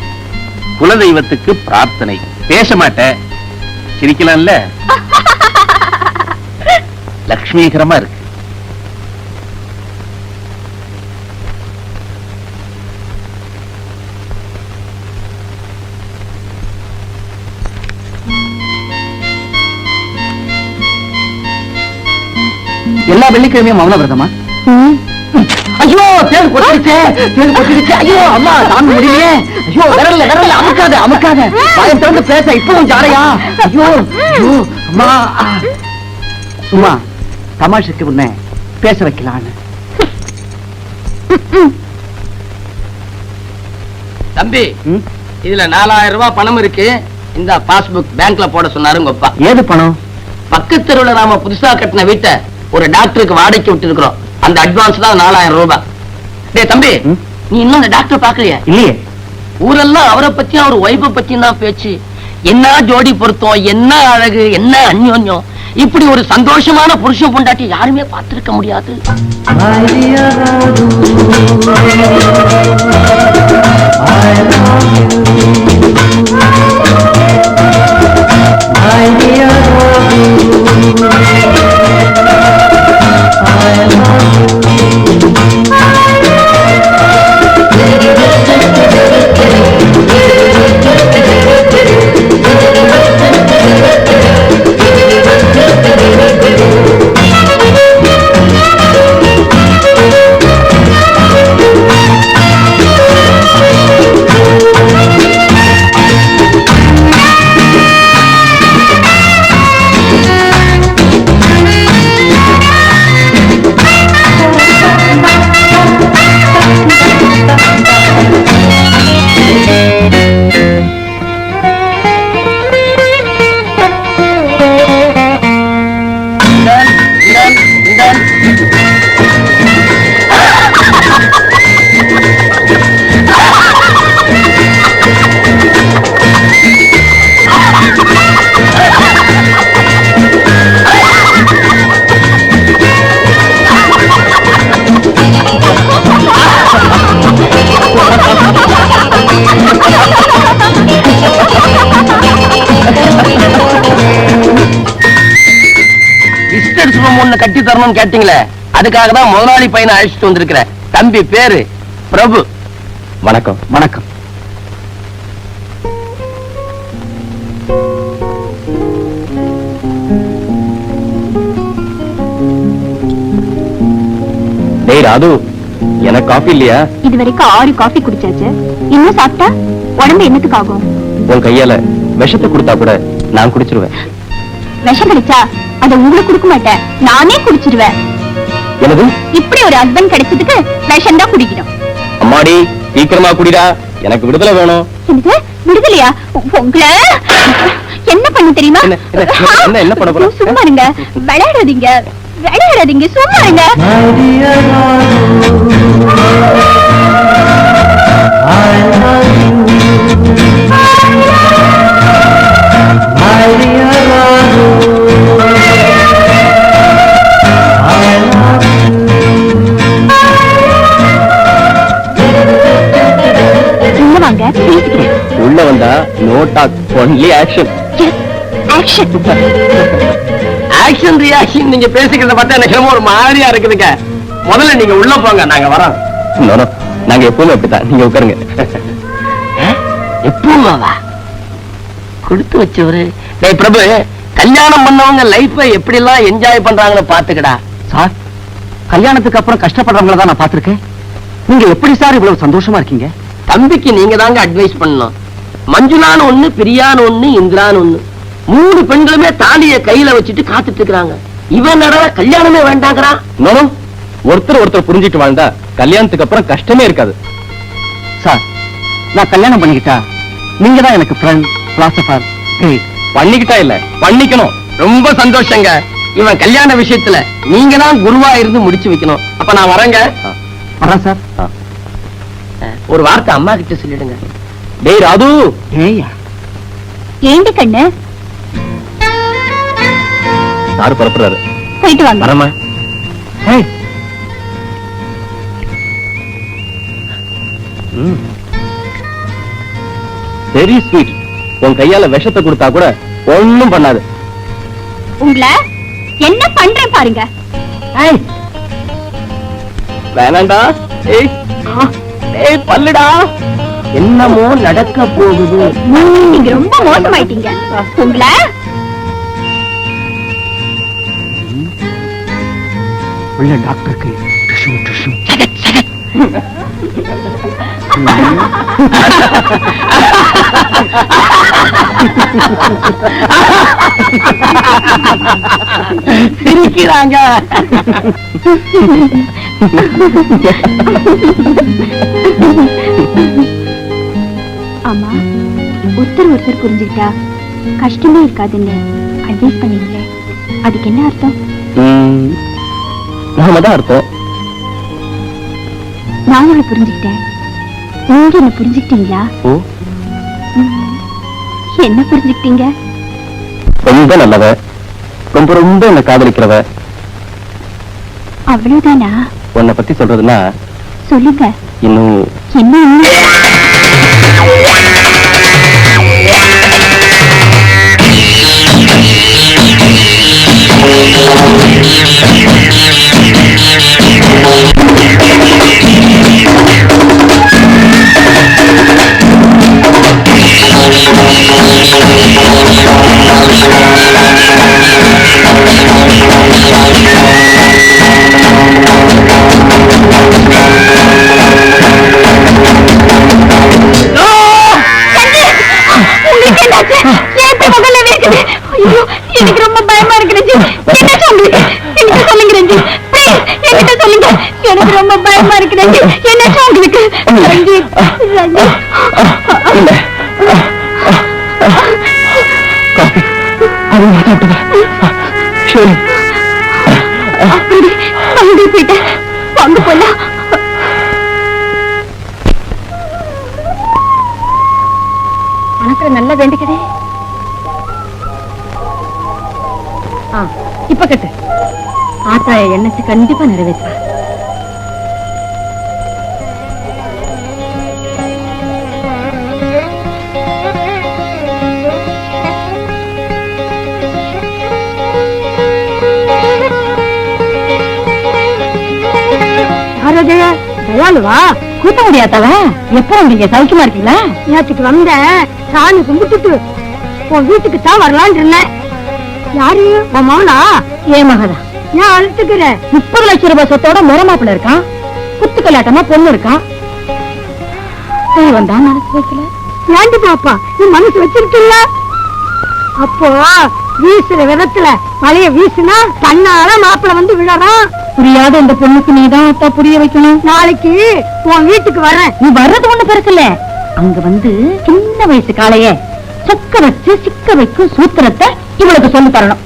A: குலதெய்வத்துக்கு பிரார்த்தனை. பேச மாட்ட, சிரிக்கலாம்ல? லட்சுமிகரமா இருக்கு. எல்லா வெள்ளிக்கிழமையும் மௌன விரதமா? ஐயோ, தேள் கொட்டிடுச்சே, தேள் கொட்டிடுச்சே. ஐயோ அம்மா, தாங்க முடியலையே. ஐயோ, விரல்ல விரல்ல அமுக்காத அமுக்காத. வாயை திறந்து பேச இப்பவும் ஜாடையா? ஐயோ ஐயோ அம்மா. சும்மா தமாஷுக்கு உன்னை பேச வைக்கலான்னு.
D: தம்பி, இதுல 4000 ரூபாய் பணம் இருக்கு. இந்த பாஸ்புக் பேங்க்ல போட சொன்னாரு உங்க அப்பா.
A: ஏது பணம்?
D: பக்கத்து தெருவுல நாம புதுசா கட்டின வீட்டை ஒரு டாக்டருக்கு வாடகைக்கு விட்டு இருக்கிறோம். அந்த அட்வான்ஸ் தான் 4000 ரூபாய். டேய் தம்பி, நீ இன்னும் அந்த டாக்டர் பாக்கலையா?
A: இல்லையே.
D: ஊரெல்லாம் அவரை பத்தியும் அவர் ஒய்ஃபை பத்தியும் தான் பேச்சு. என்ன ஜோடி பொருத்தம், என்ன அழகு, என்ன அந்யோன்யம். இப்படி ஒரு சந்தோஷமான புருஷன் பொண்டாட்டி யாருமே பார்த்திருக்க முடியாது. கட்டி தரணும் கேட்டீங்களே, அதுக்காக தான் முதலாளி பையனை அழைச்சிட்டு வந்திருக்கிறேன். தம்பி பேரு பிரபு.
A: வணக்கம். வணக்கம். டேய் ராது, எனக்கு காஃபி இல்லையா?
B: இது வரைக்கும் 6 காஃபி குடிச்சாச்சு. இன்னும் சாப்பிட்டா உடம்பு என்னத்துக்கு ஆகும்?
A: உன் கையால விஷத்தை கொடுத்தா கூட நான் குடிச்சிருவேன்.
B: விஷம் கிடைச்சா அதை உங்களுக்கு கொடுக்க மாட்டேன், நானே குடிச்சிருவேன்.
A: என்னது?
B: இப்படி ஒரு ஹஸ்பண்ட் கிடைச்சதுக்கு விஷம் தான் குடிக்கணும்.
A: அம்மாடி, சீக்கிரமா குடிடா, எனக்கு விடுதலை வேணும்.
B: எனக்கு விடுதலையா? உங்களை என்ன பண்ண தெரியுமா?
A: என்ன பண்ண போற?
B: சும்மா இருங்க, விளையாடாதீங்க விளையாடாதீங்க, சும்மா இருங்க.
A: உள்ள வந்தா no talk, only action.
B: Action
D: action reaction நீங்க பேசிக்கிறத பார்த்தா எனக்கு ஒரு மாதிரியா இருக்குதுங்க. முதல்ல நீங்க உள்ள போங்க, நாங்க வரோம்.
A: நாங்க எப்பவுமே அப்படித்தான், நீங்க உட்காருங்க.
D: எப்பவுமாவா? கொடுத்து வச்சவரு. டேய் பிரபு, கல்யாணம் பண்ணவங்க லைஃபை எப்படி எல்லாம் என்ஜாய் பண்றாங்கன்னு பாத்துக்கடா.
A: சார், கல்யாணத்துக்கு அப்புறம் கஷ்டப்படுறவங்கள தான் நான் பாத்திருக்கேன். நீங்க எப்படி சார் இவ்வளவு சந்தோஷமா இருக்கீங்க?
D: தம்பிக்கு நீங்க தாங்க அட்வைஸ் பண்ணணும். மஞ்சுளான்னு ஒண்ணு, பிரியான்னு ஒண்ணு, இந்திரான்னு ஒண்ணு, 3 பெண்களுமே தாலிய கையில வச்சுட்டு காத்துட்டு இருக்காங்க. இவன் நட கல்யாணமே வேண்டாங்கிறான்.
A: ஒருத்தர் ஒருத்தர் புரிஞ்சிட்டு வாழ்ந்தா கல்யாணத்துக்கு அப்புறம் கஷ்டமே இருக்காது. சார், நான் கல்யாணம் பண்ணிக்கிட்டா நீங்க தான் எனக்கு ஃப்ரெண்ட், பிலாசபர், கைட். பண்ணிக்கிட்டா இல்ல, பண்ணிக்கணும்.
D: ரொம்ப சந்தோஷங்க. இவன் கல்யாண விஷயத்துல நீங்க தான் குருவா இருந்து முடிச்சு வைக்கணும். அப்ப நான் வரேங்க.
A: வரேன் சார்.
D: ஒரு வார்த்தை அம்மா கிட்ட சொல்லிடுங்க. டேய் ராது.
A: ஏய்யா
B: ஏண்டி கண்ணு
D: சாரு புறப்படுறாரு.
B: போயிட்டு வாங்க.
D: வரமா.
A: ஏய்
D: வெரி ஸ்வீட். உன் கையால விஷத்தை கொடுத்தா கூட ஒண்ணும் பண்ணாது.
B: உங்களை என்ன பண்றேன் பாருங்க.
A: ஏய்
D: வேணாண்டா. ஏய் ஏய் பல்லுடா. என்னமோ நடக்க போகுது.
B: நீங்க ரொம்ப மோசமாயிட்டீங்க. உங்களை
A: உள்ள டாக்டருக்கு டிஷ்யூ டிஷ்யூ.
D: சிரிக்கிறாங்க.
B: ஆமா, ஒருத்தர் புரிஞ்சுக்கிட்டா கஷ்டமே இருக்காதுன்னு அட்வைஸ் பண்ணீங்களே, அதுக்கு என்ன அர்த்தம்?
D: நாம தான் அர்த்தம்.
B: நான் உங்களை புரிஞ்சுக்கிட்டேன், நீங்க என்ன புரிஞ்சுக்கிட்டீங்களா?
D: ஓ,
B: என்ன புரிஞ்சுக்கிட்டீங்க?
D: ரொம்ப நல்லவ, ரொம்ப ரொம்ப என்ன காதலிக்கிறவ.
B: அவ்வளவுதானா?
D: உன்னை பத்தி சொல்றதுன்னா
B: சொல்லுங்க.
D: இன்னும்
B: என்ன? எனக்கு ரொம்ப பயமா இருக்கு ரஞ்சி. என்ன சொல்லுங்க, எனக்கு சொல்லுங்க ரஞ்சி, ப்ளீஸ் என்கிட்ட சொல்லுங்க. எனக்கு ரொம்ப பயமா இருக்கு ரஞ்சி. என்ன உங்களுக்கு ரஞ்சி? ரஞ்சி அப்படி அங்கே போயிட்டேன். வாங்க போலாம். மனசுல நல்லா வேண்டிக்கிறேன். இப்ப கட்டு. ஆத்தாய எண்ணத்தை கண்டிப்பா நிறைவேற்றா. தயாளுவா கூட்ட முடியாதவ. எப்ப நீங்க சௌக்கியமா இருக்கீங்களா? நேற்றுக்கு வந்த சாணி கும்பிட்டுட்டு உன் வீட்டுக்கு தான் வரலான் இருந்தேன். யாரு? உன் மகனா? ஏன் மகனா? நான் அழுத்துக்கிற 30 லட்சம் ரூபாய் சொத்தோட முறமாப்பிள்ள இருக்கான். குத்து கல்லாட்டமா பொண்ணு இருக்கான். சரி வந்தா மனசு வைக்கல. ஏண்டி பாப்பா நீ மனசு வச்சிருக்கீல்ல? அப்போ வீசுற விதத்துல மழைய வீசுனா தன்னால மாப்பிள்ள வந்து விழறான். புரியாத இந்த பொண்ணுக்கு நீதான் அத்தா புரிய வைக்கணும். நாளைக்கு உன் வீட்டுக்கு வரேன். நீ வர்றது ஒண்ணு பெருசல்ல. அங்க வந்து சின்ன வயசு காளைய சொக்க வச்சு சிக்க வைக்கும் சூத்திரத்தை இவளுக்கு சொல்லி தரணும்.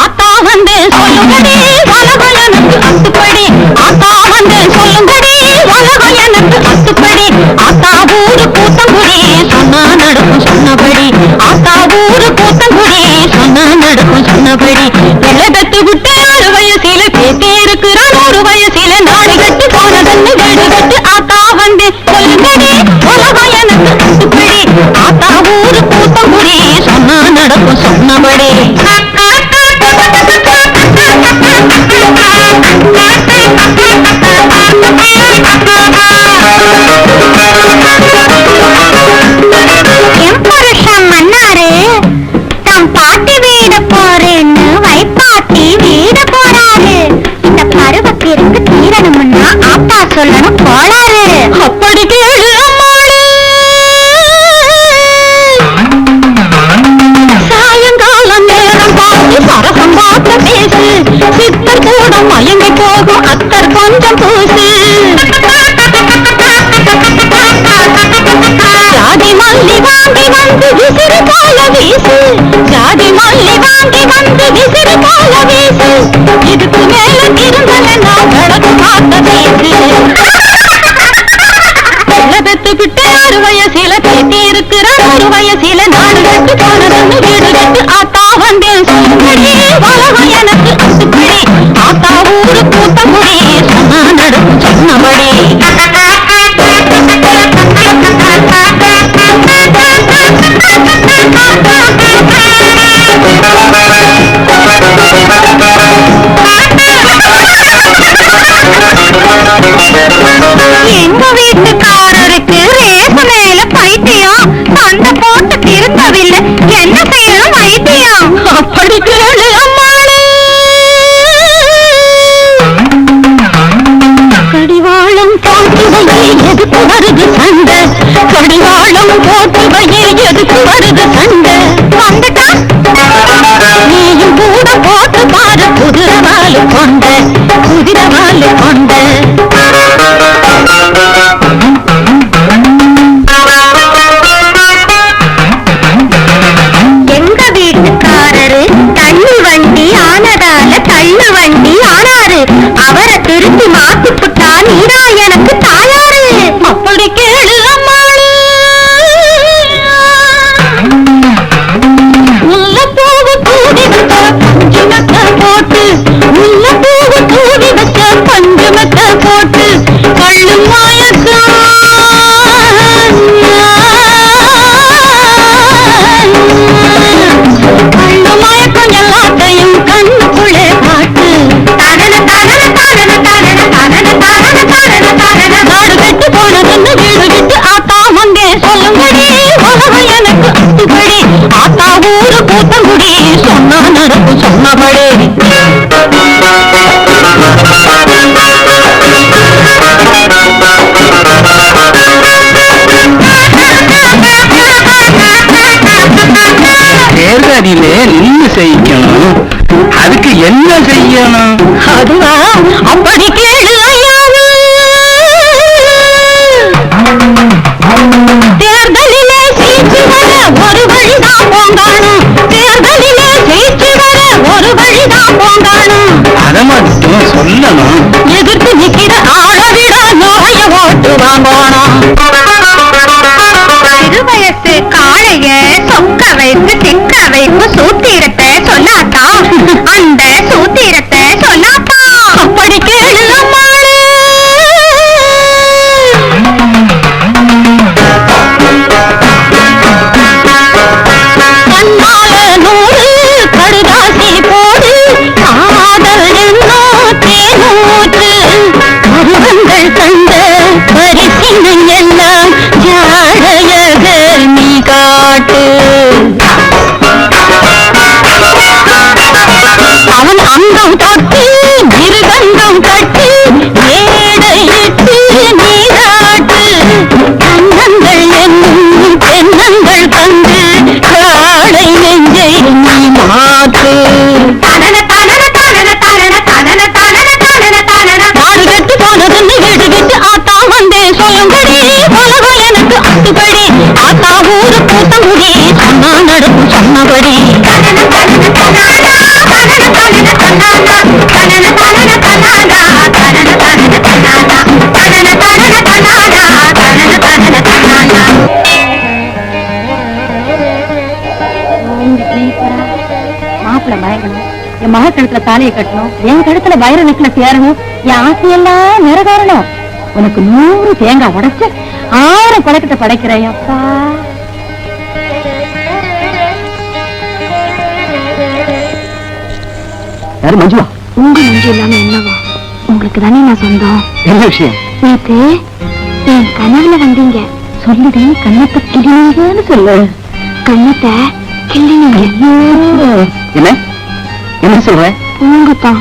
B: ஆத்தா வந்து சொல்லுங்கடி வலகம் எனக்கு அத்துப்படி. ஆத்தா வந்து சொல்லுங்கடி வலகம் எனக்கு அத்துப்படி. ஆத்தா ஊரு கூத்தங்குடி சொன்னா நடக்கும் சொன்னபடி. ஆத்தா ஊரு கூத்தங்குடி சொன்னா நடக்கும் சொன்னபடி. வெள்ளை பெத்து விட்டு 6 வயசில பேத்தி இருக்கிறான். 100 வயசில நாடி கட்டு போனதன்னு வீடு கட்டு. ஆத்தா வந்து சொல்லுங்கடி வலகம் எனக்கு அத்துப்படி. ஆத்தா ஊரு கூத்தங்குடி சொன்னா நடக்கும் சொன்னபடி. எம்பருஷம் மன்னாரு தம் பாட்டி வீடு போறேன்னு வைப்பாட்டி வீடு போறாரு. இந்த பருவத்திற்கு தீரணும்னா ஆத்தா சொல்லணும் போறாரு. அப்படி கேளு அம்மாளே. விசிறு போல வீசு ஜாதி மல்லி வாங்கி வந்து விசிறு போல வீசு இதுக்கு மேல திரும்பலன்னா விளக்கு பார்த்த வீசு பெத்துக்கிட்டு 6 வயசில பேத்தி இருக்கிற 1 வயசில 4 கட்டு போனதுன்னு வீடு கட்டு ஆத்தா வந்தேன் சொல்லும்படி உலகம் எனக்கு அத்துப்படி ஆத்தா ஊரு கூத்தங்குடி சொன்னா நடக்கும் சொன்னபடி எங்க வீட்டுக்காரருக்கு ரேசு மேல பைத்தியம் சண்டை போட்டு திருந்தவில்லை என்ன செய்யணும் வைத்தியம் அப்படி கேளு அம்மாளே கடிவாளம் போட்டுவையே எதுக்கு வருது சண்டை கடிவாளம் போட்டுவையே எதுக்கு வருது சண்டை வந்துட்டா நீயும் கூட போட்டு பாரு குதிரவாலு கொண்ட குதிரவாலு கொண்ட எங்க வீட்டுக்காரரு தண்ணி வண்டி ஆனதால தள்ளு வண்டி ஆனாரு அவரை திருப்பி மாத்தி புட்டா நீரா எனக்கு தாயாரு அப்படி கேளு அம்மாளே முல்லைப்பூவு தூவி வச்ச பஞ்சு மெத்த போட்டு முல்லைப்பூவு தூவி வச்ச பஞ்சு மெத்த போட்டு கள்ளு மயக்கம் கள்ளு மயக்கம் எல்லாத்தையும் கண்ணுக்குள்ளே காட்டு தரண தரண தரண தரண தரண தரண தரண தரண நாடு கெட்டு போனதுன்னு வீடு விட்டு ஆத்தா வந்தே சொல்லும்படி உலகம் எனக்கு அத்துப்படி ஆத்தா ஊரு கூத்தங்குடி சொன்னா நடக்கும் சொன்னபடி
A: தேர்தலிலே நின்று செய்யணும் அதுக்கு என்ன செய்யணும்
B: அதுவா அப்படி கேளு ஐயாவு தேர்தலிலே சீச்சு வர ஒரு வழிதான் போங்கானும் தேர்தலிலே சீச்சு வர ஒரு வழிதான் போங்கானும்
A: அதை மட்டும் சொல்லணும்
B: எதிர்த்து நிக்கிற ஆளவிட நோய ஓட்டு வாங்கணும் சிறு வயசு காளைய சொக்க வைத்து திக்க வைப்பு சூத்திரத்தை சொன்னாத்தா அந்த சூத்திரத்தை சொன்னாத்தா அப்படி கேளு அம்மாளே கண்ணால 100 கடுதாசி போடு காதல் என்னோ தேனூற்று பருவங்கள் கண்ட பரிசினம் எல்லாம் ஜாடையக நீ காட்டு அவன் அங்கம் தொட்டு மிருகங்கம் கட்டு ஏடையிட்டு நீராட்டு கண்ணங்கள் என்னும் பெண்ணங்கள் கண்டு காளை நெஞ்சை நீ மாற்று தனன தனன தனன தனன தனன தனன தனன தனன நாடு கெட்டு போனதுன்னு வீடு விட்டு ஆத்தா வந்தே சொல்லும்படி உலகம் எனக்கு அத்துப்படி ஆத்தா ஊரு கூத்தங்குடி சொன்னா நடக்கும் சொன்னபடி தனன தனன தனானா தனன தனன தனானா தனன தனன தனானா தனன தனன தனானா தனன தனன தனானா தனன தனன தனானா மாப்பிள்ள மயங்கணும் என் மக கழுத்துல தாலியை கட்டணும் என் கழுத்துல வைர நெக்லஸ் ஏறணும் என் ஆசையெல்லாம் நிறைவேறணும் உனக்கு 100 தேங்காய் உடைச்சு 1000 கொலைக்கிட்ட படைக்கிறேன் அப்பா
A: யாரு மஞ்சுவா
B: உங்க நெஞ்சு இல்லாம என்னவா உங்களுக்கு தானே நான் சொந்தம்
A: என்ன விஷயம்
B: நேத்து என் கனவுல வந்தீங்க சொல்லுடி கண்ணத்தை கிள்ளினீங்கன்னு சொல்லு கண்ணத்தை கிள்ளினீங்க
A: என்ன என்ன சொல்ற
B: உங்கத்தான்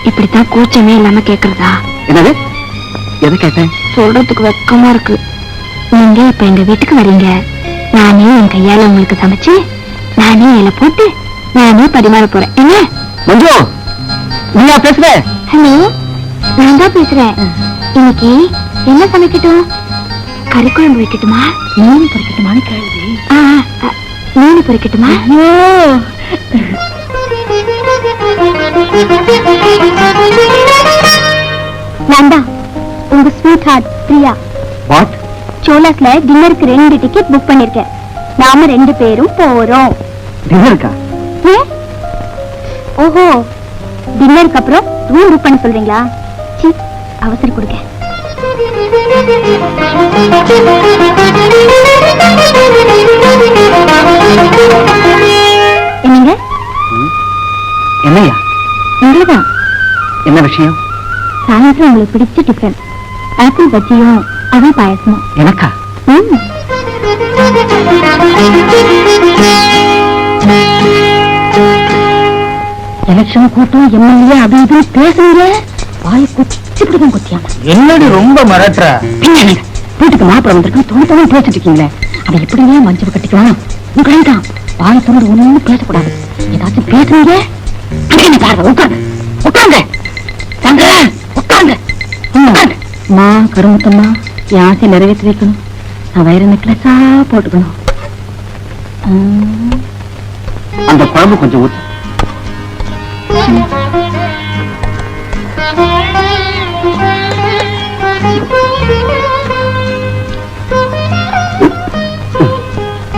B: இப்படித்தான் கூச்சமே இல்லாம கேக்குறதா
A: என்னது எதை கேட்டேன்
B: சொல்றதுக்கு வெக்கமா இருக்கு நீங்க இப்ப எங்க வீட்டுக்கு வரீங்க நானே என் கையால உங்களுக்கு சமைச்சு நானே இலை போட்டு நானே பரிமாற போறேன் என்ன
A: மஞ்சு நீயா பேசுற
B: ஹலோ நான் தான் பேசுறேன் இன்னைக்கு என்ன சமைக்கட்டும் கறி குழம்பு வைக்கட்டுமா மீன் பொரிக்கட்டுமான்னு கேள்வி மீன் பொறிக்கட்டுமா? நான் தான் உங்க ஸ்வீட் ஹார்ட் பிரியா.
A: வாட்?
B: சோலாஸ்ல டின்னருக்கு 2 டிக்கெட் புக் பண்ணிருக்கேன். நாம 2 பேரும் போறோம்.
A: டின்னருக்கா?
B: ஓஹோ, டின்னருக்கு அப்புறம் ரூம் புக் பண்ண சொல்றீங்களா? சி, அவசரம் கொடுங்க. என்னங்க?
A: என்னையா?
B: உங்களுதான்.
A: என்ன விஷயம்?
B: சாயந்தரம் உங்களுக்கு பிடிச்ச டிஃபன் ஆப்பிள் பஜ்ஜியும் அவள் பாயசமும்.
A: எனக்கா?
B: எலெக்ஷன் கூட்டம் எம்எல்ஏ அது இது பேசுங்க. வாயை குச்சிப்பிடிதான் குத்தியாம.
C: என்னடி ரொம்ப மிரட்டுற?
B: வீட்டுக்கு மாப்பிள்ள வந்திருக்கு, தொண்ணு பேசிட்டு இருக்கீங்களே, அதை எப்படிங்க மஞ்சள் கட்டிக்கலாம்? உங்கள்தான் வாய் தொண்டு ஒண்ணு பேசக்கூடாது. ஏதாச்சும் பேசுறீங்க பாருங்க. உட்காந்து உட்காந்து உட்காந்து உட்காந்து. மா கருமுத்தம்மா, என் ஆசை நிறைவேற்றி வைக்கணும். நான் வயிறு நெக்லஸா போட்டுக்கணும்.
A: அந்த குழம்பு கொஞ்சம் ஊத்து.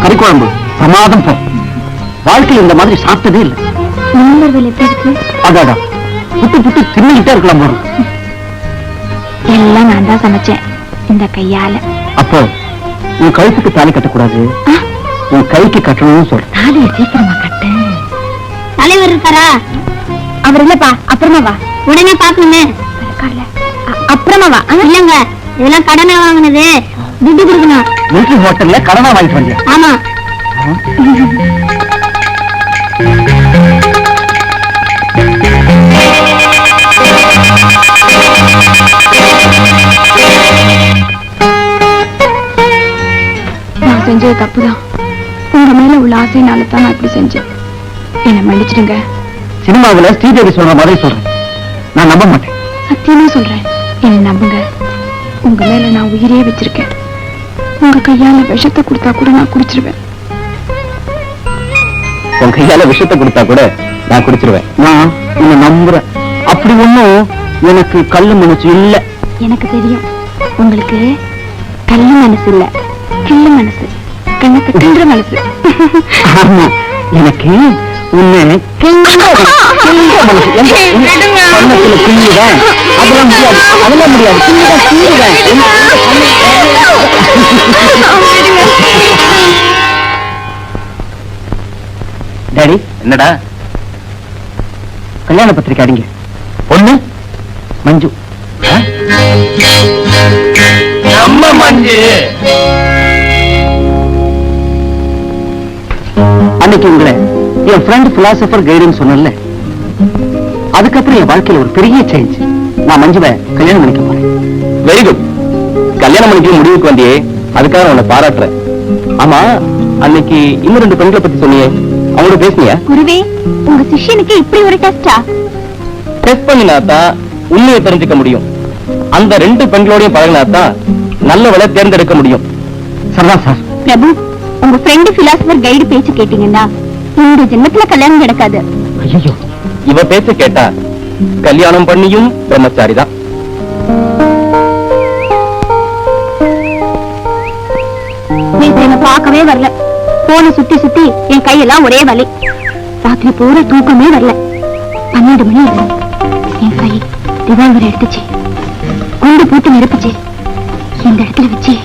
A: கறி குழம்பு பிரமாதம் போ. வாழ்க்கையில் இந்த மாதிரி சாப்பிட்டதே இல்லை.
B: நண்பர்கள் எப்படி இருக்கு?
A: அதாடா, புட்டு புட்டு தின்னுகிட்டே இருக்கலாம் போறோம்.
B: எல்லாம் நான் தான் சமைச்சேன் இந்த கையால.
A: அப்போ உன் கழுத்துக்கு தாலி கட்டக்கூடாது, உன் கைக்கு கட்டணும்னு சொல்ற.
B: தாலியை சீக்கிரமா கட்டு. தலைவர் இருக்காரா? அவர் இல்லப்பா, அப்புறமா வா. உடனே பாக்கணுமே. அப்புறமா வா. இல்லங்க, இதெல்லாம் கடனை வாங்கினது, துட்டு கொடுக்கணும்.
A: மிலிட்டரி ஹோட்டல்ல கடனா வாங்கிட்டு வந்தியா?
B: ஆமா.
E: நான் செஞ்சது தப்புதான். உங்க மேல உள்ள ஆசைனால தான் நான் இப்படி செஞ்சேன். என்ன மன்னிச்சிடுங்க.
A: சினிமாவுல ஸ்ரீதேவி சொல்ற மாதிரி சொல்றேன், நான் நம்ப மாட்டேன்.
E: சத்தியமா சொல்றேன், என்ன நம்புங்க. உங்க மேல நான் உயிரே வச்சிருக்கேன். உங்க கையால விஷத்தை கொடுத்தா கூட நான் குடிச்சிருவேன்.
A: உன் கையால விஷத்தை கொடுத்தா கூட நான் குடிச்சிருவேன். நான் உன்னை நம்புறேன். அப்படி ஒண்ணும் எனக்கு கல்லு மனசு இல்ல.
B: எனக்கு தெரியும், உங்களுக்கு கல்லு மனசு இல்ல, கிள்ளு மனசு, கண்ணத்தை கிண்டுற மனசு.
A: ஆமா, எனக்கு உன்னை கிள்ளுற மனசு. கண்ணத்துல கிள்ளுவேன். அதெல்லாம் முடியாது, அதெல்லாம் முடியாது. கிள்ளுவேன். டாடி, என்னடா? கல்யாண பத்திரிக்கை அடிங்க. பொண்ணு மஞ்சு.
C: நம்ம மஞ்சு.
A: அன்னைக்கு உங்களை என் ஃப்ரெண்ட் பிலாசபர் கைடுன்னு சொன்னல, அதுக்கப்புறம் என் வாழ்க்கையில ஒரு பெரிய சேஞ்ச். நான் மஞ்சுவை கல்யாணம் பண்ணிக்க போறேன். Very good. கல்யாணம் பண்ணிக்க முடிவுக்கு வந்தியே, அதுக்காக உன்னை பாராட்டுறேன். ஆமா, அன்னைக்கு இன்னும் 2 பெண்களை பத்தி சொன்னியே, அவங்களோட பேசுனியா?
B: குருவே, உங்க சிஷ்யனுக்கு இப்படி ஒரு டெஸ்டா?
A: டெஸ்ட் பண்ணினாதான் உண்மையை தெரிஞ்சுக்க முடியும். அந்த 2 பெண்களோடையும் பழகினாதான் நல்லவளை தேர்ந்தெடுக்க முடியும். சரிதான் சார்.
B: பிரபு, உங்க ஃப்ரெண்ட் பிலாசபர் கைடு பேச்சு கேட்டீங்கன்னா இந்த ஜென்மத்துல கல்யாணம் நடக்காது.
A: ஐயோ, இவ பேச்ச கேட்டா கல்யாணம் பண்ணியும் பிரம்மச்சாரி தான்.
B: நேற்று என்ன பார்க்கவே வரல. போன சுத்தி சுத்தி என் கையெல்லாம் ஒரே வலி. ராத்திரி பூரா தூக்கமே வரல. 12 மணி ஆகும். என் கை ரிவால்வர் எடுத்துச்சு, குண்டு போட்டு நிரப்பிச்சு, இந்த இடத்துல வச்சு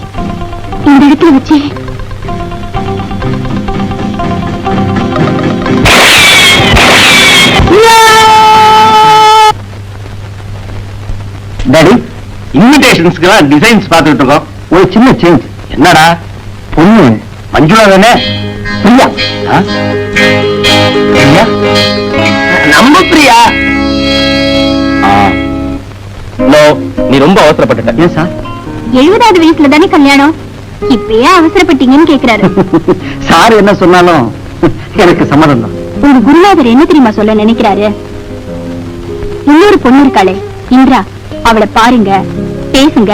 A: டாடி, இன்விடேஷன்ஸ்க்குலாம் டிசைன்ஸ் பார்த்துட்டு இருக்கோம். ஒரு சின்ன சேஞ்ச். என்னடா? பொண்ணு மஞ்சுளா தானே? பிரியா. பிரியா? நம்ம பிரியா? நோ, நீ ரொம்ப அவசரப்பட்டுட்ட. ஏன் சார்?
B: 70வது வயசுல தானே கல்யாணம், இப்பயே அவசரப்பட்டீங்கன்னு கேக்குறாரு.
A: சார் என்ன சொன்னாலும் எனக்கு சம்மதம் தான்.
B: உங்க குருநாதர் என்ன தெரியுமா சொல்ல நினைக்கிறாரு? இன்னொரு பொண்ணு இருக்காளே இந்திரா, அவளை பாருங்க, பேசுங்க,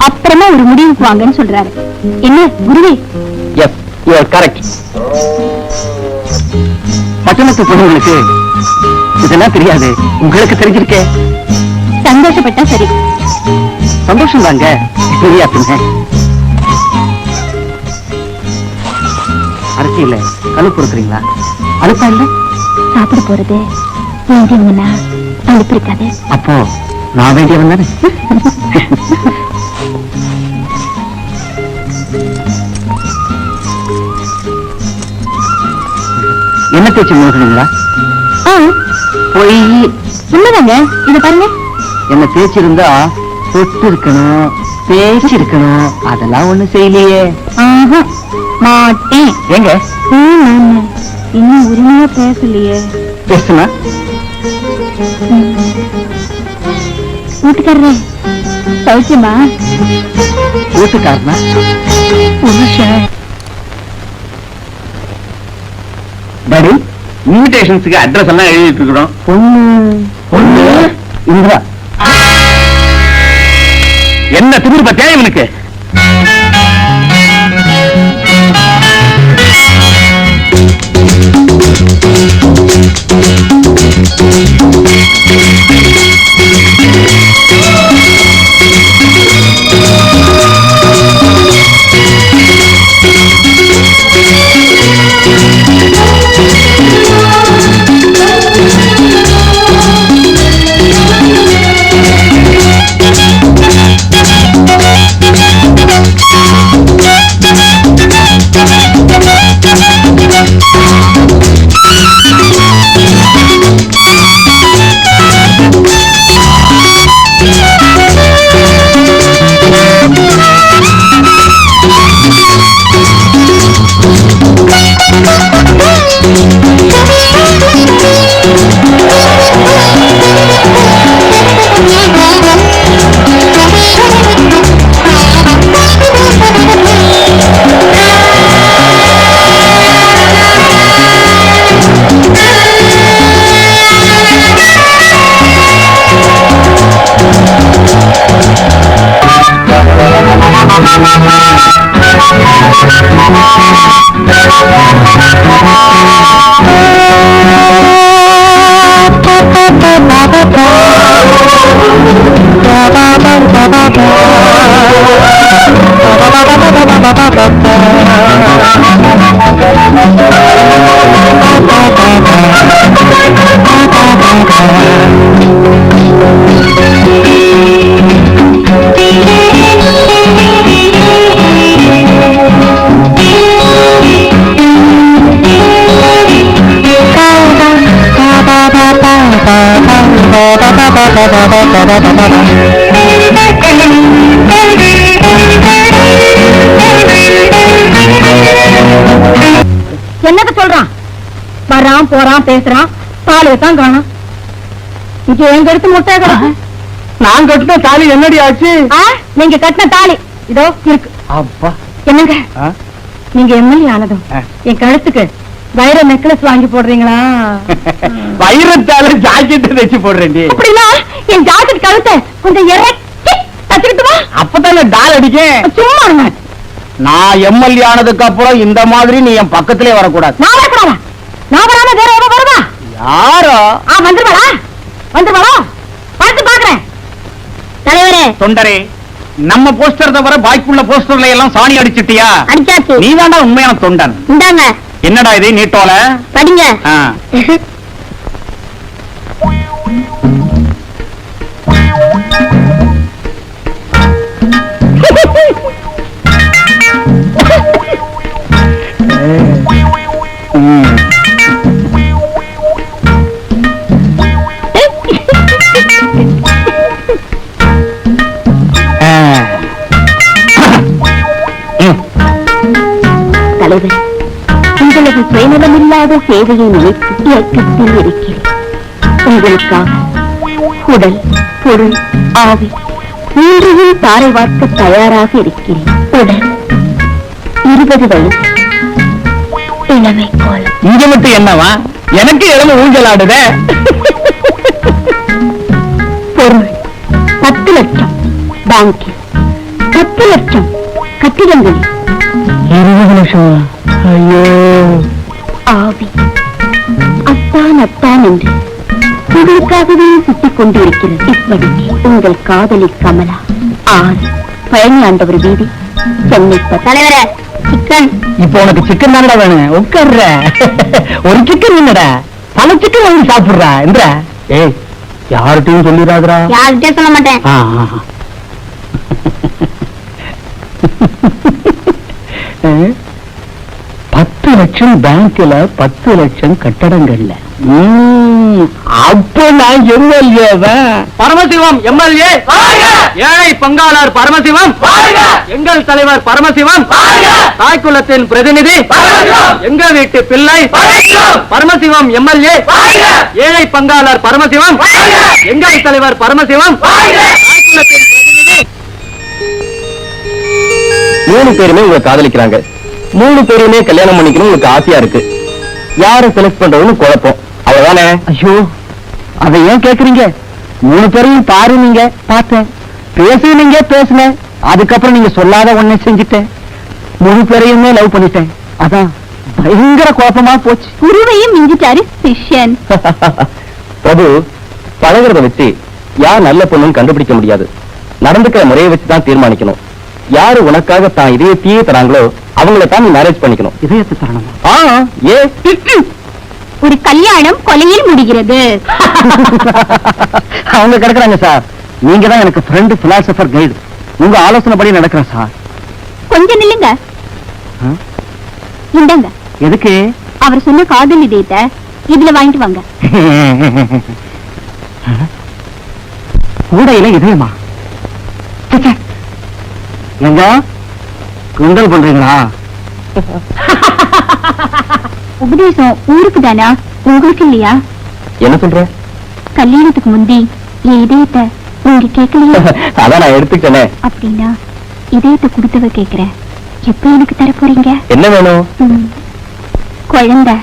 B: அப்புறமா ஒரு முடிவுக்கு வாங்கன்னு சொல்றாரு. என்ன குருவே?
A: Yes, correct. பட்டணத்து பொண்ணுங்களுக்கு இதெல்லாம் தெரியாது, உங்களுக்கு தெரிஞ்சிருக்கே.
B: சந்தோஷப்பட்டா சரி.
A: சந்தோஷம் தாங்க. தெரியாதுங்க. அரசியல கழுப்பு இருக்கிறீங்களா? அழுப்பா இல்ல?
B: சாப்பிட போறது வேண்டியவங்கன்னா அழுப்பு இருக்காது.
A: அப்போ நான் வேண்டியவன் தானே. என்ன தேய்ச்சி முழுகிறீங்களா? போய்
B: உண்மைதாங்க. இத பாருங்க.
A: என்ன தேய்ச்சிருந்தா தொட்டு இருக்கணும், பேச்சு இருக்கணும். அதெல்லாம் ஒண்ணு செய்யலையே.
B: மாட்டேன்.
A: எங்க
B: இன்னும் உரிமையா பேசலையே.
A: பேசுனா
B: வீட்டுக்காரரே சௌக்கியமா?
A: வீட்டுக்காரனா? டாடி, இன்விடேஷன்ஸ்க்கு அட்ரஸ் எல்லாம் எழுதிட்டு இருக்கிறோம். பொண்ணு இந்திரா. என்ன திமிரு பத்தியா இவனுக்கு?
B: என்னத்த சொல்றான்? வரான் போறான் பேசுறான், தாலியை தான் காணும். இது எங்க எடுத்து முட்டை கிடக்கு.
A: நான் கட்டின தாலி என்னடி ஆச்சு?
B: நீங்க கட்டின தாலி இதோ இருக்கு.
A: அப்பா,
B: என்னங்க நீங்க எம்எல்ஏ ஆனதும் என் கழுத்துக்கு வைர நெக்லஸ் வாங்கி போடுறீங்களா?
A: வைரத்தால ஜாக்கெட் தைச்சு போடுறேன்.
B: அப்படின்னா என் ஜாக்கெட் கழுத்தை கொஞ்சம் இறக்கி தச்சுக்கிட்டுமா?
A: அப்பதானே டால் அடிக்கேன்.
B: சும்மா இருங்க.
A: நான் எம்எல்ஏ ஆனதுக்கு அப்புறம் இந்த மாதிரி நீ என் பக்கத்திலே வரக்கூடாது.
B: நான் வரக்கூடாதா? நான் வராம வேற எவன் வருவா?
A: யாரோ
B: வந்துருவாளா? வந்துருவாளா? பார்த்து பாக்குறேன். தலைவரே,
C: தொண்டரே, நம்ம போஸ்டர் தவிர பாய்க்குள்ள போஸ்டர்ல எல்லாம் சாணி அடிச்சிட்டியா?
B: அடிச்சாச்சு.
C: நீ தாண்டா உண்மையான தொண்டன்.
B: இந்தாங்க
C: என்னடா இது நீட்டோல?
B: படிங்க.
C: ஆ.
B: தலைவர், உங்களது சுயநலமில்லாத சேவையை நினைத்து இயக்கத்தில் இருக்கிறேன். உங்களுக்காக உடல், பொருள், ஆவி மூன்றையும் தாரை வார்க்க தயாராக இருக்கிறேன். உடல் 20 வயது, இளமை கோலம்.
C: இங்க மட்டும் என்னவா? எனக்கு இளம ஊஞ்சல் ஆடுத.
B: பொருள் 10 லட்சம் பேங்கில், 10 லட்சம் கட்டிடங்களில்.
A: 20 லட்சம் ஐயோ
B: ஆவி அத்தான் அத்தான் என்று உங்களுக்காகவே சுட்டிக் கொண்டிருக்கிறது. இப்படி உங்கள் காதலி கமலா 6 பழனி ஆண்டவர் வீதி, சென்னை. தலைவர சிக்கன்.
A: இப்போ உனக்கு சிக்கன் தானடா வேணும், உட்கார்ற. ஒரு சிக்கன் இல்லடா, பல சிக்கன் வாங்கி சாப்பிடுறா என்ற. ஏய், யார்கிட்டையும் சொல்லிடாதடா.
B: யார்கிட்டயும் சொல்ல மாட்டேன்.
A: 10 லட்சம் பேங்க்ல, 10 லட்சம் கட்டடங்கள்ல. அப்ப நான் எம்எல்ஏவன்.
D: பரமசிவம் எம்எல்ஏ, ஏழை பங்காளர் பரமசிவம், எங்கள் தலைவர் பரமசிவம், தாய்க்குலத்தின் பிரதிநிதி, எங்க வீட்டு பிள்ளை பரமசிவம் எம்எல்ஏ, ஏழை பங்காளர் பரமசிவம், எங்கள் தலைவர் பரமசிவம், தாய்க்குலத்தின் பிரதிநிதி.
A: 3 பேருமே உங்களை காதலிக்கிறாங்க. 3 பேருமே கல்யாணம் பண்ணிக்கணும் உங்களுக்கு ஆசையா இருக்கு. யாரை செலக்ட் பண்றதுன்னு குழப்பம், அவ்வளவுதானே? ஐயோ, அதை ஏன் கேக்குறீங்க? 3 பேரையும் பாரு, நீங்க பார்த்தேன், பேசுனீங்க, பேசுனேன், அதுக்கப்புறம் நீங்க சொல்லாத ஒண்ணு செஞ்சுட்டேன். 3 பேரையுமே லவ் பண்ணிட்டேன். அதான் பயங்கர குழப்பமா போச்சு.
B: குருவையும் மிஞ்சிட்டாரு சிஷ்யன்.
A: பிரபு, பழகிறத வச்சு யார் நல்ல பொண்ணுன்னு கண்டுபிடிக்க முடியாது. நடந்துக்கிற முறையை வச்சுதான் தீர்மானிக்கணும். யாரு உனக்காக தான் இதயத்தையே தராங்களோ அவங்கள தான் நீ மேரேஜ் பண்ணிக்கணும். இதயத்தை தரணுமா? ஏ,
B: ஒரு கல்யாணம் கொலையில் முடிகிறது.
A: அவங்க கிடக்குறாங்க சார். நீங்க தான் எனக்கு ஃப்ரெண்ட், பிலாசபர், கைடு. உங்க ஆலோசனைப்படி நடக்கிறேன் சார்.
B: கொஞ்சம் நில்லுங்க. இந்தங்க.
A: எதுக்கு?
B: அவர் சொன்ன காதல் இதயத்தை இதுல வாங்கிட்டு வாங்க.
A: கூடையில இதயமா? எங்க கிண்டல் பண்றீங்களா?
B: உபதேசம் ஊருக்கு தானா, உங்களுக்கு இல்லையா?
A: என்ன சொல்ற?
B: கல்யாணத்துக்கு முந்தி என் இதயத்தை நீங்க கேட்கலையா?
A: அதான் நான் எடுத்துக்கிட்டேனே.
B: அப்படின்னா இதயத்தை கொடுத்தவ கேக்குறேன், எப்ப எனக்கு தர போறீங்க?
A: என்ன வேணும்?
B: குழந்தை.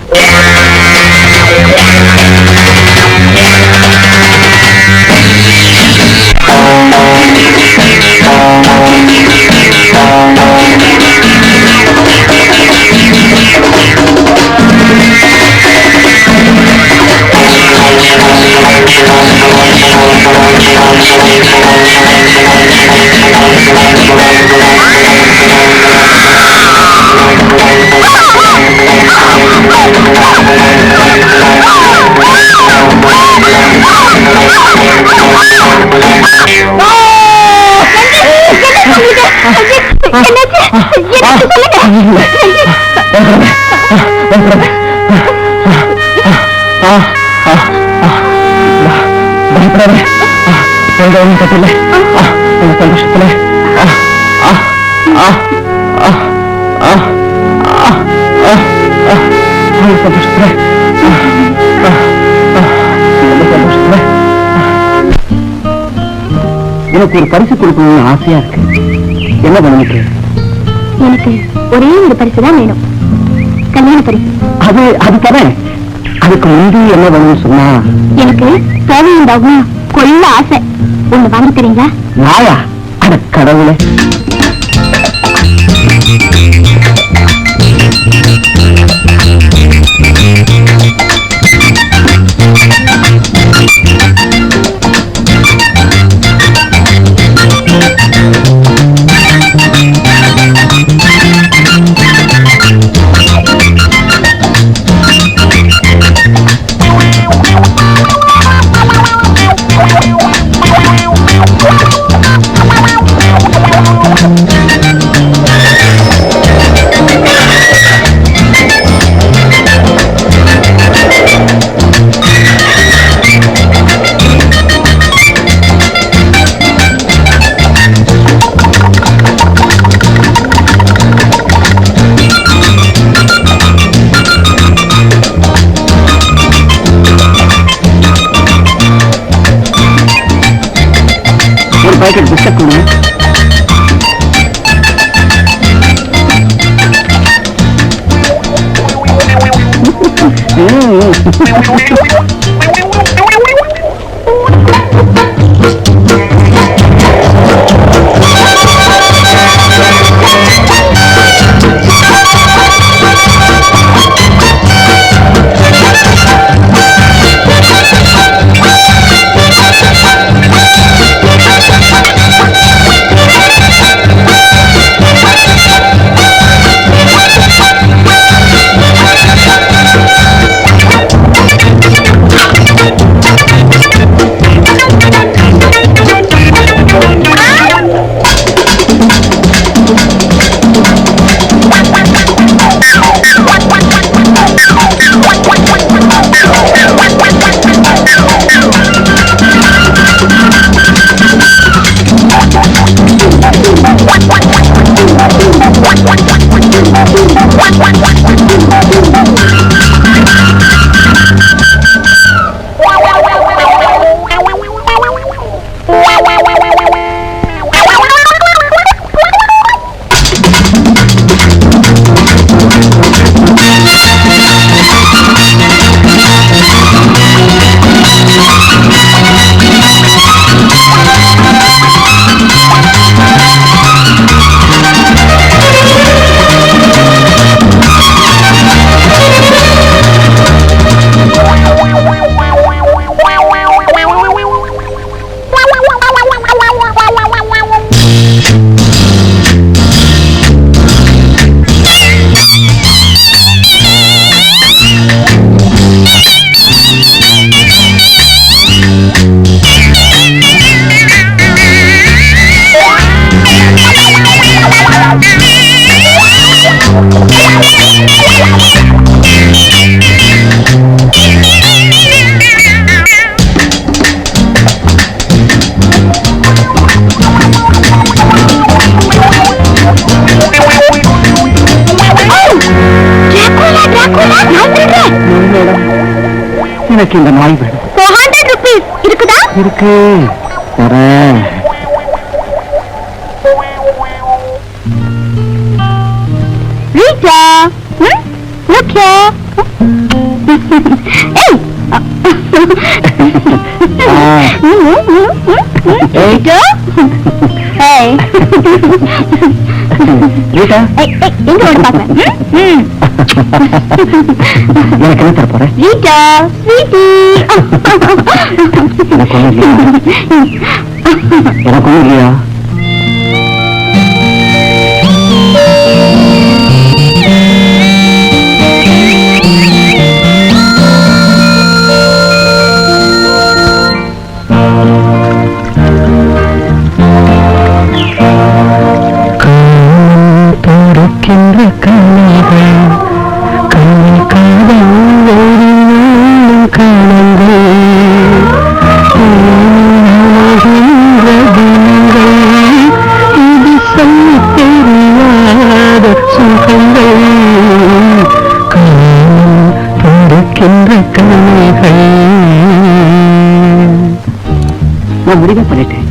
A: சந்தோஷத்துல எனக்கு ஒரு பரிசு கொடுக்கணும்னு ஆசையா இருக்கு. என்ன பண்ணிட்டு?
B: எனக்கு ஒரே ஒரு பரிசு தான் வேணும், கல்யாண பரிசு.
A: அது தரேன். அதுக்கு முந்தி என்ன வேணும்னு சொன்னா,
B: எனக்கு தேவையுண்டாகும் கொள்ள ஆசை. ஒண்ணு வாங்கி தரீங்களா?
A: நாயா? அட கடவுளே. पैकेट बिस्कट को எனக்கு இந்த நாய் வேணும்.
B: 400 rupees இருக்குதா?
A: இருக்கு தரேன்.
B: Rita, look here. Hey. Rita. Hey.
A: Rita,
B: எங்க ஓட பாக்குறேன்?
A: எனக்கு என்ன தர போற?
B: Rita, sweetie.
A: எனக்கு ஒண்ணும் இல்லையா? எனக்கு ஒண்ணும் இல்லையா? நான் முடிவே பண்ணிட்டேன்.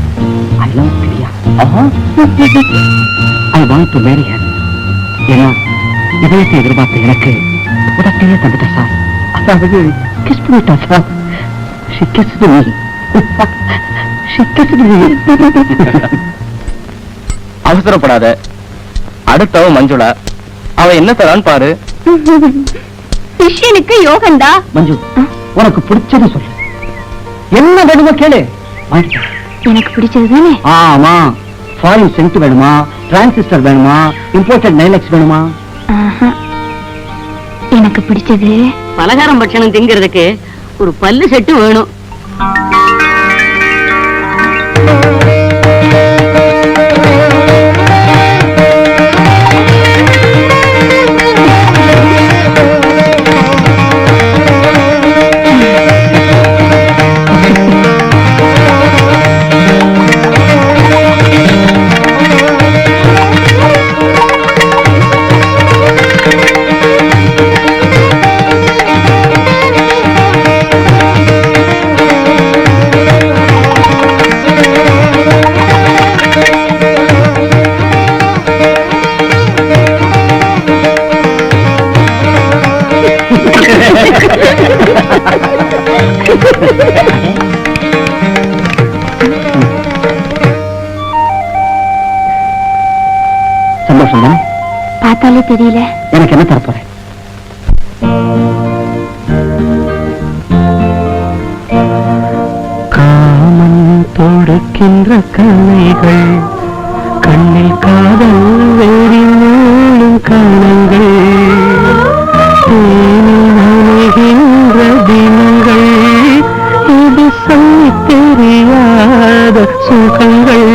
A: I love Priya. I want to marry her. ஏன்னா இதயத்தை எதிர்பார்த்த எனக்கு உடனே தந்துட்ட சார். அதாவது கிஸ் பண்ணிட்டா sir. She kissed me. She kissed me.
C: அவசரப்படாத. அடுத்தவ மஞ்சுளா. அவ என்ன தரான்னு பாரு.
B: சிஷ்யனுக்கு யோகந்தா.
A: மஞ்சு, உனக்கு பிடிச்சது சொல்லு. என்ன வேணுமோ கேளு.
B: எனக்கு பிடிச்சது தானே?
A: ஆமா. ஃபாரின் சென்ட் வேணுமா, டிரான்சிஸ்டர் வேணுமா, இம்போர்ட்டட் நைலக்ஸ் வேணுமா?
B: எனக்கு பிடிச்சது
D: பலகாரம் பட்சணம் திங்கிறதுக்கு ஒரு பல்லு செட்டு வேணும்.
A: சந்தோஷம் தானே?
B: பார்த்தாலே தெரியல.
A: எனக்கு என்ன தரப்போறேன்? காமன் தொடுக்கின்ற கலைகள், கண்ணில் காதல் வேறி மூழும் காலங்கள், தேனில் தினங்கள், இது சொல்லி தெரியாத சுகங்கள்,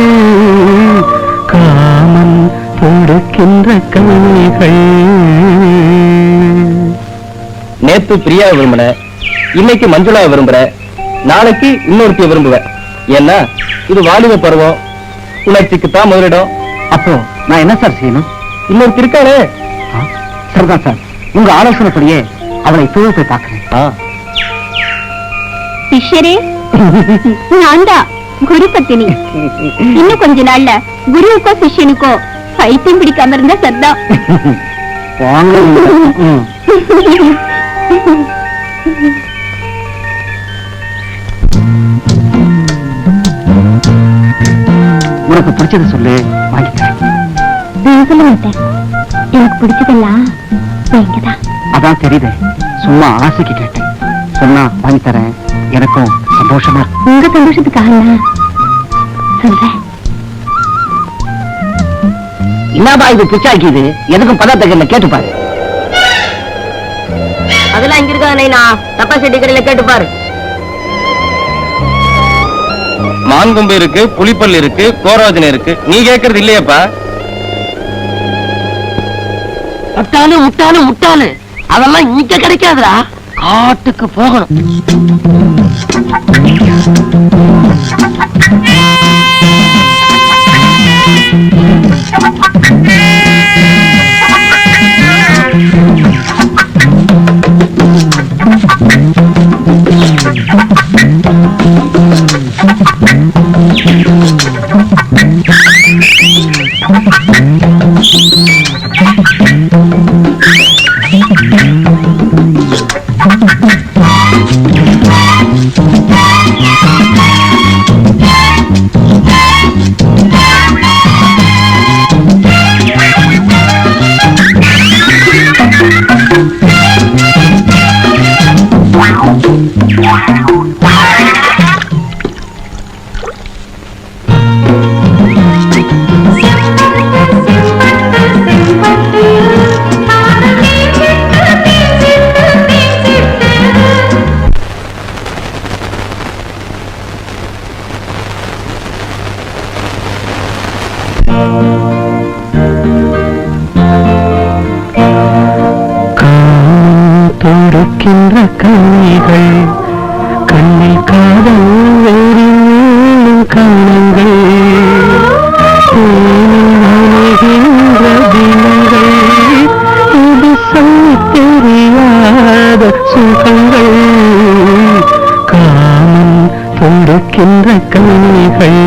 A: காமன் தொடுக்கின்ற கலைகள்.
C: நேத்து பிரியா விரும்பின, இன்னைக்கு மஞ்சுளா விரும்புற, நாளைக்கு இன்னொருத்திய விரும்புவ. ஏன்னா இது வாலிப பருவம், உணர்ச்சிக்கு தான் முதலிடம்.
A: அப்போ நான் என்ன சார் செய்யணும்?
C: இன்னொருத்தி இருக்காளே.
A: சரிதான் சார், உங்க ஆலோசனைப்படியே அவளை இப்பவே போய் பார்க்கிறேன்.
B: சிஷ்யரே, நான் தான் குரு பத்தினி. இன்னும் கொஞ்ச நாள்ல குருவுக்கோ சிஷ்யனுக்கோ பைத்தியம் பிடிக்காம இருந்தா சர்தான்.
A: வாங்க. உனக்கு பிடிச்சது சொல்லு, வாங்கிக்கிறேன்.
B: நான் சொல்ல மாட்டேன். எனக்கு பிடிச்சதெல்லாம் நீங்கதான்.
A: அதான் தெரியுது, சும்மா ஆசைக்கு கேட்டேன். சொன்னா வாங்கி தரேன். எனக்கும் சந்தோஷமா.
B: உங்க சந்தோஷத்துக்காக நான் சொல்றேன்.
A: என்னப்பா இது பிச்சாக்கிது? எதுக்கும் பதார்த்தங்கள்ல கேட்டு பாரு.
D: அதெல்லாம் இங்க இருக்கா நைனா? தப்பா செட்டி கடையில கேட்டு பாரு.
C: மான்கொம்பு இருக்கு, புலிப்பல் இருக்கு, கோராஜன் இருக்கு. நீ கேக்குறது இல்லையாப்பா?
D: முட்டாளு முட்டாளு முட்டாளு, அதெல்லாம் இங்க கிடைக்காதுடா, காட்டுக்கு போகணும்.
A: தொடுக்கின்ற கண்ணிகள் கண்ணில் காதல் வேறும் கண்ணங்கள் தேனிகின்ற தினங்கள் இது சொல்ல தெரியாத சுகங்கள் காமன் தொடுக்கின்ற கண்ணிகள்.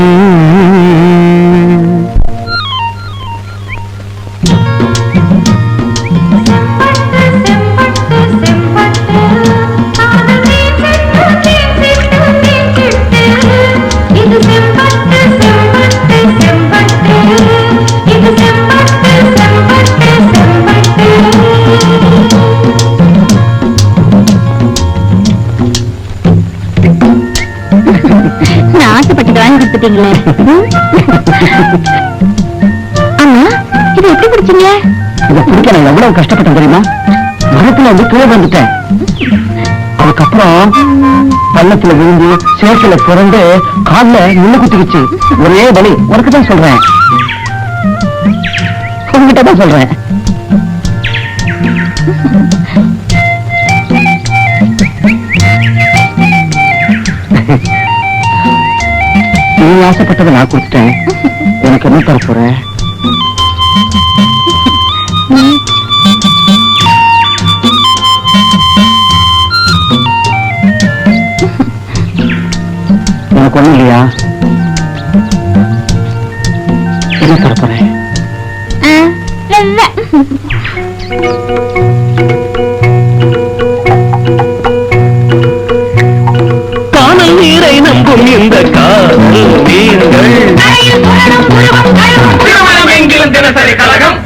B: நான் ஆசைப்பட்டது வாங்கி கொடுத்துட்டீங்களே. அம்மா இது எப்படி பிடிச்சீங்க?
A: இதை பிடிக்க நான் எவ்வளவு கஷ்டப்பட்டேன் தெரியுமா? மரத்துல வந்து கீழே வந்துட்டேன். அதுக்கப்புறம் பள்ளத்துல விழுந்து சேத்துல புரண்டு கால்ல முள்ளு குத்திக்கிச்சு. ஒரே வலி. உனக்கு தான் சொல்றேன், உங்ககிட்ட தான் சொல்றேன். நீ ஆசைப்பட்டதை நான் கொடுத்துட்டேன். எனக்கு என்ன தர போற? உனக்கு ஒண்ணும் இல்லையா? என்ன தர போறேன்? காணல் நீரை நம்பும் இந்த காதல் நீர்கள் தினசரி கழகம்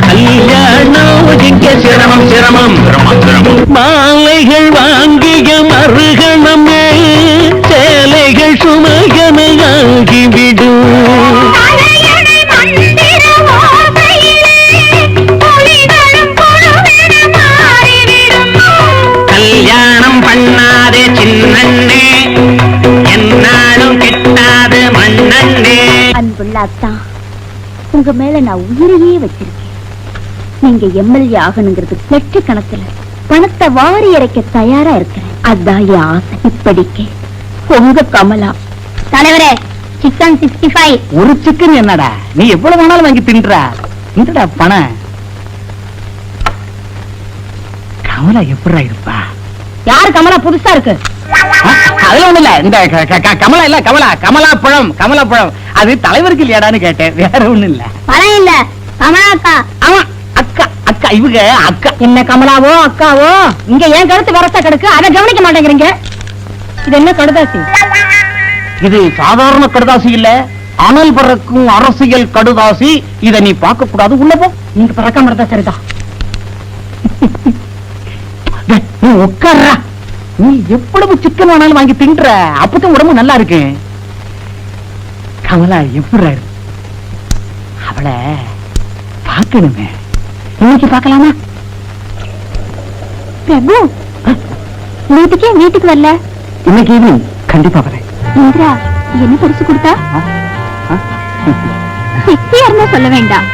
A: கல்யாணம் இங்கே சிரமம் சிரமம் சிரமம் மாலைகள் வாங்கிய மறுகணமே சேலைகள் சுமகனையாகிவிடும். கல்யாணம் பண்ணாதே சின்னண்ணே, என்னாலும் கிட்டாது மண்ணண்ணே.
B: அன்புள்ள அத்தா, உங்க மேல நான் உயிரையே வச்சிருக்கேன். நீங்க எம்எல்ஏ ஆகணுங்கிறது லட்சக்கணக்கில் பணத்தை வாரி இறைக்க தயாரா இருக்கிறேன். அதான் என் ஆசை. இப்படிக்கு உங்க கமலா. தலைவரே, சிக்கன் 65.
C: ஒரு சிக்கன் என்னடா, நீ எவ்வளவு வேணாலும் வாங்கி தின்றா. இந்தடா பணம். கமலா எப்படா இருப்பா?
B: யாரு கமலா? புதுசா இருக்கு.
C: அதுல ஒண்ணு இல்ல, இந்த கமலா இல்ல, கமலா கமலா பழம், கமலா பழம். அது தலைவருக்கு இல்லையாடான்னு கேட்டேன், வேற ஒண்ணு இல்ல.
B: பழம் இல்ல, கமலா அக்கா.
C: ஆமா, அக்கா அக்கா, இவங்க அக்கா.
B: என்ன கமலாவோ அக்காவோ, இங்க ஏன் கருத்து வரத்த கிடக்கு, அதை கவனிக்க மாட்டேங்கிறீங்க. இது என்ன கடுதாசி?
C: இது சாதாரண கடுதாசி இல்ல, அனல் பறக்கும் அரசியல் கடுதாசி. இத நீ பார்க்க கூடாது, உள்ள போ.
B: நீங்க பறக்காம இருந்தா சரிதான்.
C: நீ உட்கார்றா. நீ எவ்வளவு சிக்கன் வேணாலும் வாங்கி தின்ற, அப்பதான் உடம்பு நல்லா இருக்கு. கமலா எப்படி அவளை பார்க்கணுமே. இன்னைக்கு பார்க்கலாமா?
B: பிரபு, வீட்டுக்கே வீட்டுக்கு வரல.
A: இன்னைக்கு ஈவினிங் கண்டிப்பா வரேன்.
B: இந்திரா என்ன பரிசு கொடுத்தா? செக்ஸியா இருந்தா சொல்ல வேண்டாம்.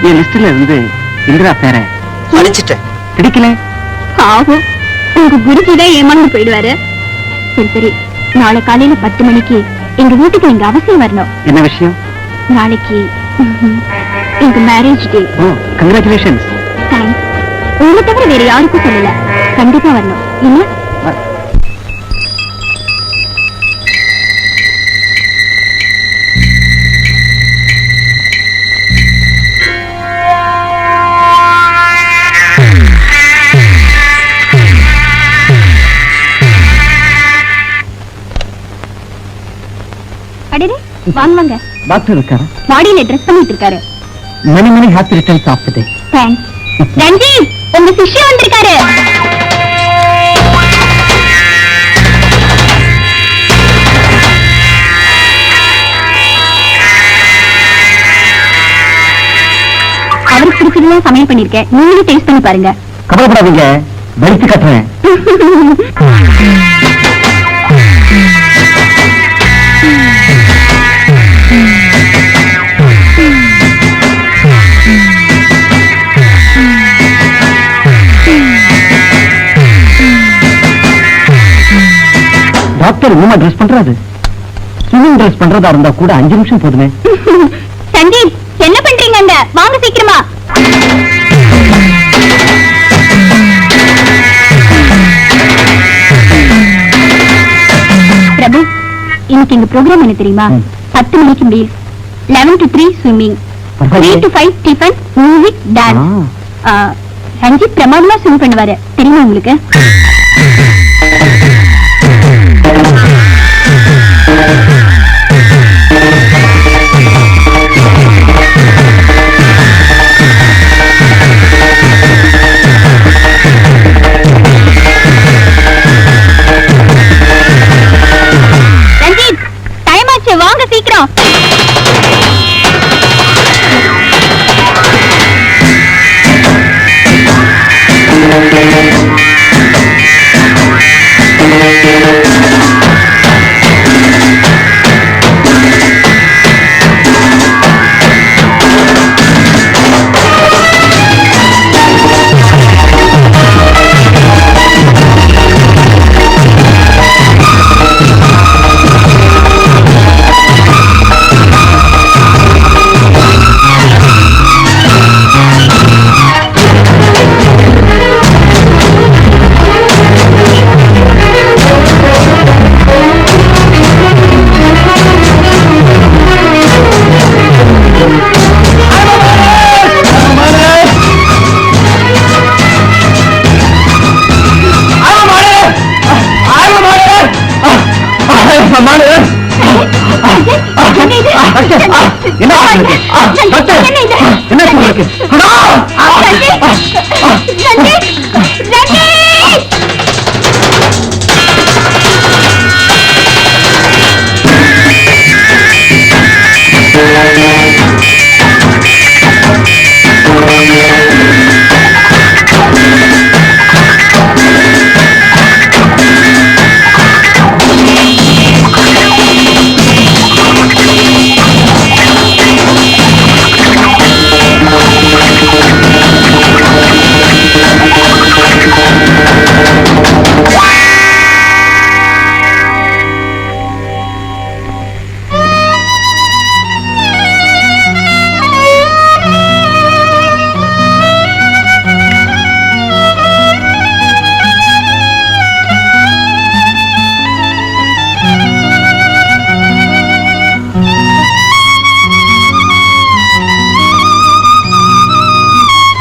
A: என் லிஸ்ட்ல இருந்து இந்திரா பேரை
D: அழிச்சிட்டேன்.
A: கிடைக்கல.
B: ஆகும், உங்க குருஜிதான் ஏமாந்து போயிடுவாரு. சரி சரி, நாளை காலையில 10 மணிக்கு எங்க வீட்டுக்கு நீங்க அவசியம் வரணும்.
A: என்ன விஷயம்?
B: நாளைக்கு எங்க மேரேஜ் டே.
A: ஓ, கங்க்ராச்சுலேஷன்ஸ்.
B: தேங்க்ஸ். உங்களை தவிர வேற யாருக்கும் சொல்லல. கண்டிப்பா வரணும். என்ன? வாங்க வாங்க.
A: டாக்டர் இருக்காரா?
B: மாடியில ட்ரெஸ் பண்ணிட்டு இருக்காரு.
A: many happy returns of the day.
B: Thanks. Ranjith, உங்க சிஷ்யன் வந்திருக்காரு. அவருக்கு பிடிச்சதுலாம் சமையல் பண்ணிருக்கேன். நீங்களும் டேஸ்ட் பண்ணி பாருங்க.
A: கவலைப்படாதீங்க, வெளுத்து கட்டுறேன். டாக்டர் இன்னுமா ட்ரெஸ் பண்றாரு? ஸ்விமிங் ட்ரெஸ் பண்றதா இருந்தா கூட 5 நிமிஷம் போதுமே.
B: சஞ்சீவ், என்ன பண்றீங்க அங்க? வாங்க சீக்கிரமா. பிரபு, இன்னைக்கு எங்க ப்ரோக்ராம் என்ன தெரியுமா? 10 மணிக்கு meal, 11 to 3 swimming, 3 to 5 tiffin, music, dance. Sanjeev பிரமாதமா ஸ்விம் பண்ணுவாரு, தெரியுமா உங்களுக்கு? ரஞ்சித், டைம் ஆச்சு, வாங்க சீக்கிரம்.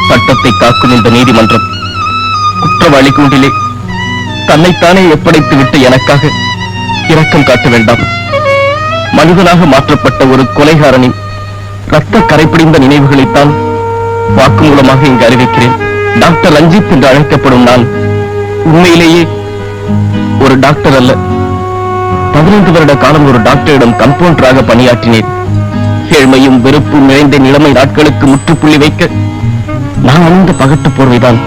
D: சட்டத்தை காக்கும் இந்த நீதிமன்றம் குற்றவாளி கூண்டிலே தன்னைத்தானே எப்படைத்து விட்டு எனக்காக இரக்கம் காட்ட வேண்டாம். மனிதனாக மாற்றப்பட்ட ஒரு கொலைகாரனின் ரத்த கரைப்பிடிந்த நினைவுகளைத்தான் வாக்குமூலமாக இங்கு அறிவிக்கிறேன். டாக்டர் ரஞ்சித் என்று அழைக்கப்படும் நான் உண்மையிலேயே ஒரு டாக்டர் அல்ல. 15 வருட காலம் ஒரு டாக்டரிடம் கம்பவுண்டராக பணியாற்றினேன். ஏழ்மையும் வெறுப்பும் நிறைந்த நிலைமை நாட்களுக்கு முற்றுப்புள்ளி வைக்க நான் அணிந்த பகட்டு போர்வைதான்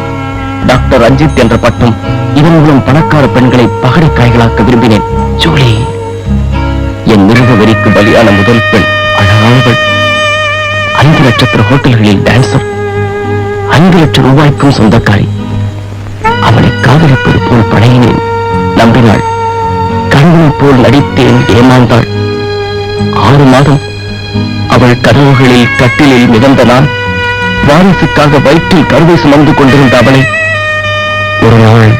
D: டாக்டர் ரஞ்சித் என்ற பட்டம். இதன் மூலம் பணக்கார பெண்களை பகடைக்காய்களாக்க விரும்பினேன். ஜூலி, என் மிருக வெறிக்கு பலியான முதல் பெண் அழகானவள். 5 நட்சத்திர ஹோட்டல்களில் டான்சர், 5 லட்சம் ரூபாய்க்கும் சொந்தக்காரி. அவளை காதலிப்பது போல் பழகினேன், நம்பினாள். கண்கள் போல் நடித்தேன், ஏமாந்தாள். 6 மாதம் அவள் கனவுகளில் கட்டிலில் மிதந்த நான் வாரிசுக்காக வயிற்றில் கருவை சுமந்து கொண்டிருந்த அவளை ஒரு நாள்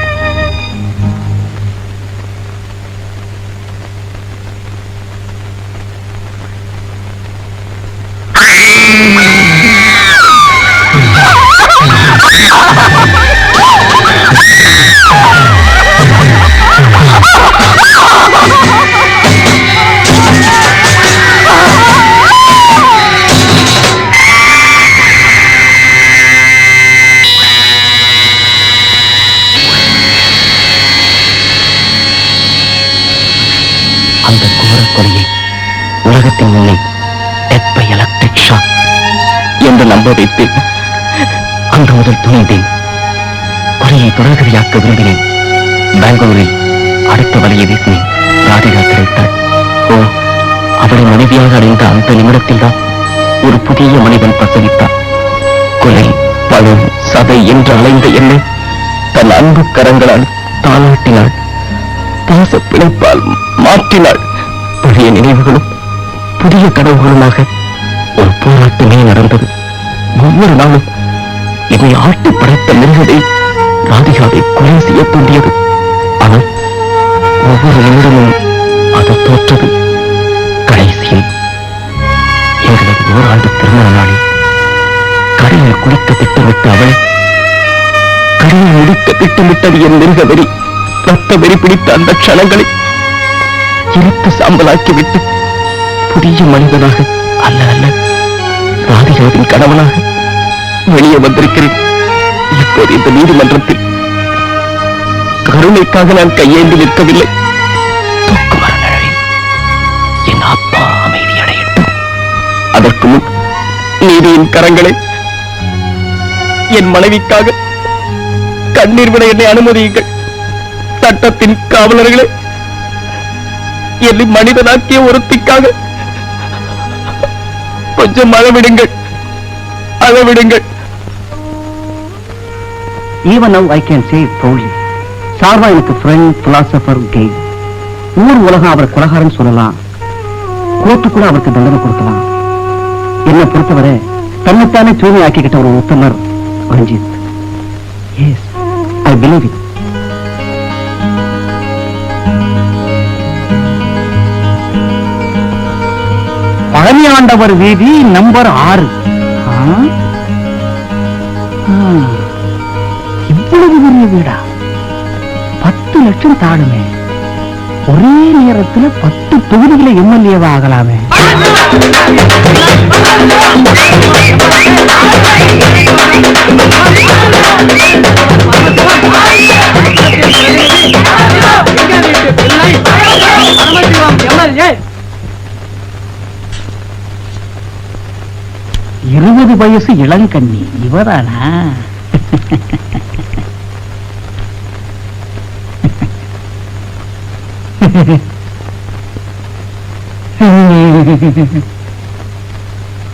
A: மரணத்தின் முன்னே டெத் பை எலக்ட்ரிக் ஷாக் என்று நம்ப வைத்து அன்று முதல் துணிந்தேன். கொலையை தொடர்கதையாக்க விரும்பினேன். பெங்களூரில் அடுத்த வலையை வீசினேன். ராதிகா கிடைத்தாள். ஓ, அவளை மனைவியாக அடைந்த அந்த நிமிடத்தில் தான் ஒரு புதிய மனிதன் பிரசவித்தார். கொலை, பழு, சதை என்று அலைந்த என்னை தன் அன்பு கரங்களால் தாளாட்டினாள். பாச பிணைப்பால் மாற்றினாள். பழைய நினைவுகளும் புதிய கனவுகளுமாக ஒரு போராட்டமே நடந்தது. ஒவ்வொரு நாளும் என்னை ஆட்டி படைத்த மிருகதை ராதிகாவை கொலை செய்ய தூண்டியது. ஆனால் ஒவ்வொரு நிமிடமும் அது தோற்றது. கடைசியில் எங்களது ஓராண்டு திருமண நாளில் கடலில் குளிக்க திட்டமிட்ட அவளை கடலில் முடிக்க திட்டமிட்டது என் மிருக வெறி. ரத்த வெறி பிடித்த அந்த க்ஷணங்களை இருத்து சாம்பலாக்கிவிட்டு புதிய மனிதனாக அல்ல அல்ல ராதிகாவின் கணவனாக வெளியே வந்திருக்கிறேன். இப்போது இந்த நீதிமன்றத்தில் கருணைக்காக நான் கையேந்தி நிற்கவில்லை. தூக்குமர நிழலில் என் ஆத்மா அமைதி அடையட்டும். அதற்கு முன் நீதியின் கரங்களை என் மனைவிக்காக கண்ணீர் விட என்னை அனுமதியுங்கள். சட்டத்தின் காவலர்களே, என்னை மனிதனாக்கிய ஒருத்திக்காக கொஞ்சம் அளவிடுங்கள், அளவிடுங்கள். Even now I can say it proudly. சார்வா எனக்கு ஃப்ரெண்ட், பிலாசபர், கெய். ஊர் உலகம் அவர் கொலகாரன் சொல்லலாம். கோர்ட்டு கூட அவருக்கு தண்டனை கொடுக்கலாம். என்னை பொறுத்தவரை தன்னைத்தானே தூய்மை ஆக்கிக்கிட்ட ஒரு உத்தமர் Ranjith. Yes, I believe it. Palaniandavar வீதி நம்பர் 6. இவ்வளவு பெரிய வீடா? 10 லட்சம் தாடுமே. ஒரே நேரத்தில் 10 தொகுதிகளை எம்எல்ஏவா ஆகலாமே. இருபது வயசு இளங்கண்ணி இவரானா?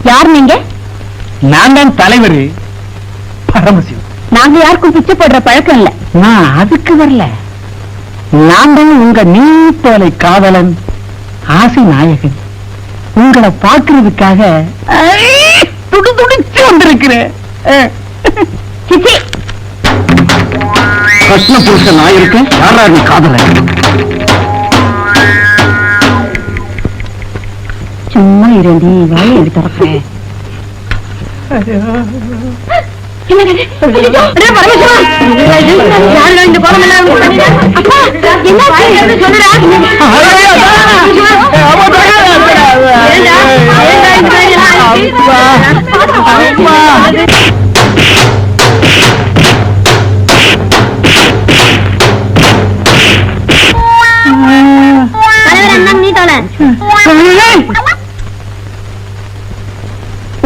B: யார் நீங்க?
C: நான் தான் தலைவர் பரமசிவம்.
B: நாங்க யாருக்கும் பிச்சை போடுற பழக்கம் இல்ல.
C: நான் அதுக்கு வரல. நான் தான் உங்க நீத்தோலை காதலன், ஆசை நாயகன். உங்களை பார்க்கறதுக்காக துடிச்சு வந்திருக்கிறேன். கிருஷ்ண புருஷன் நான் இருக்கேன். யாரா நீ காதலன்?
B: சும்மா இருந்து வாயை எடுத்துறேன்.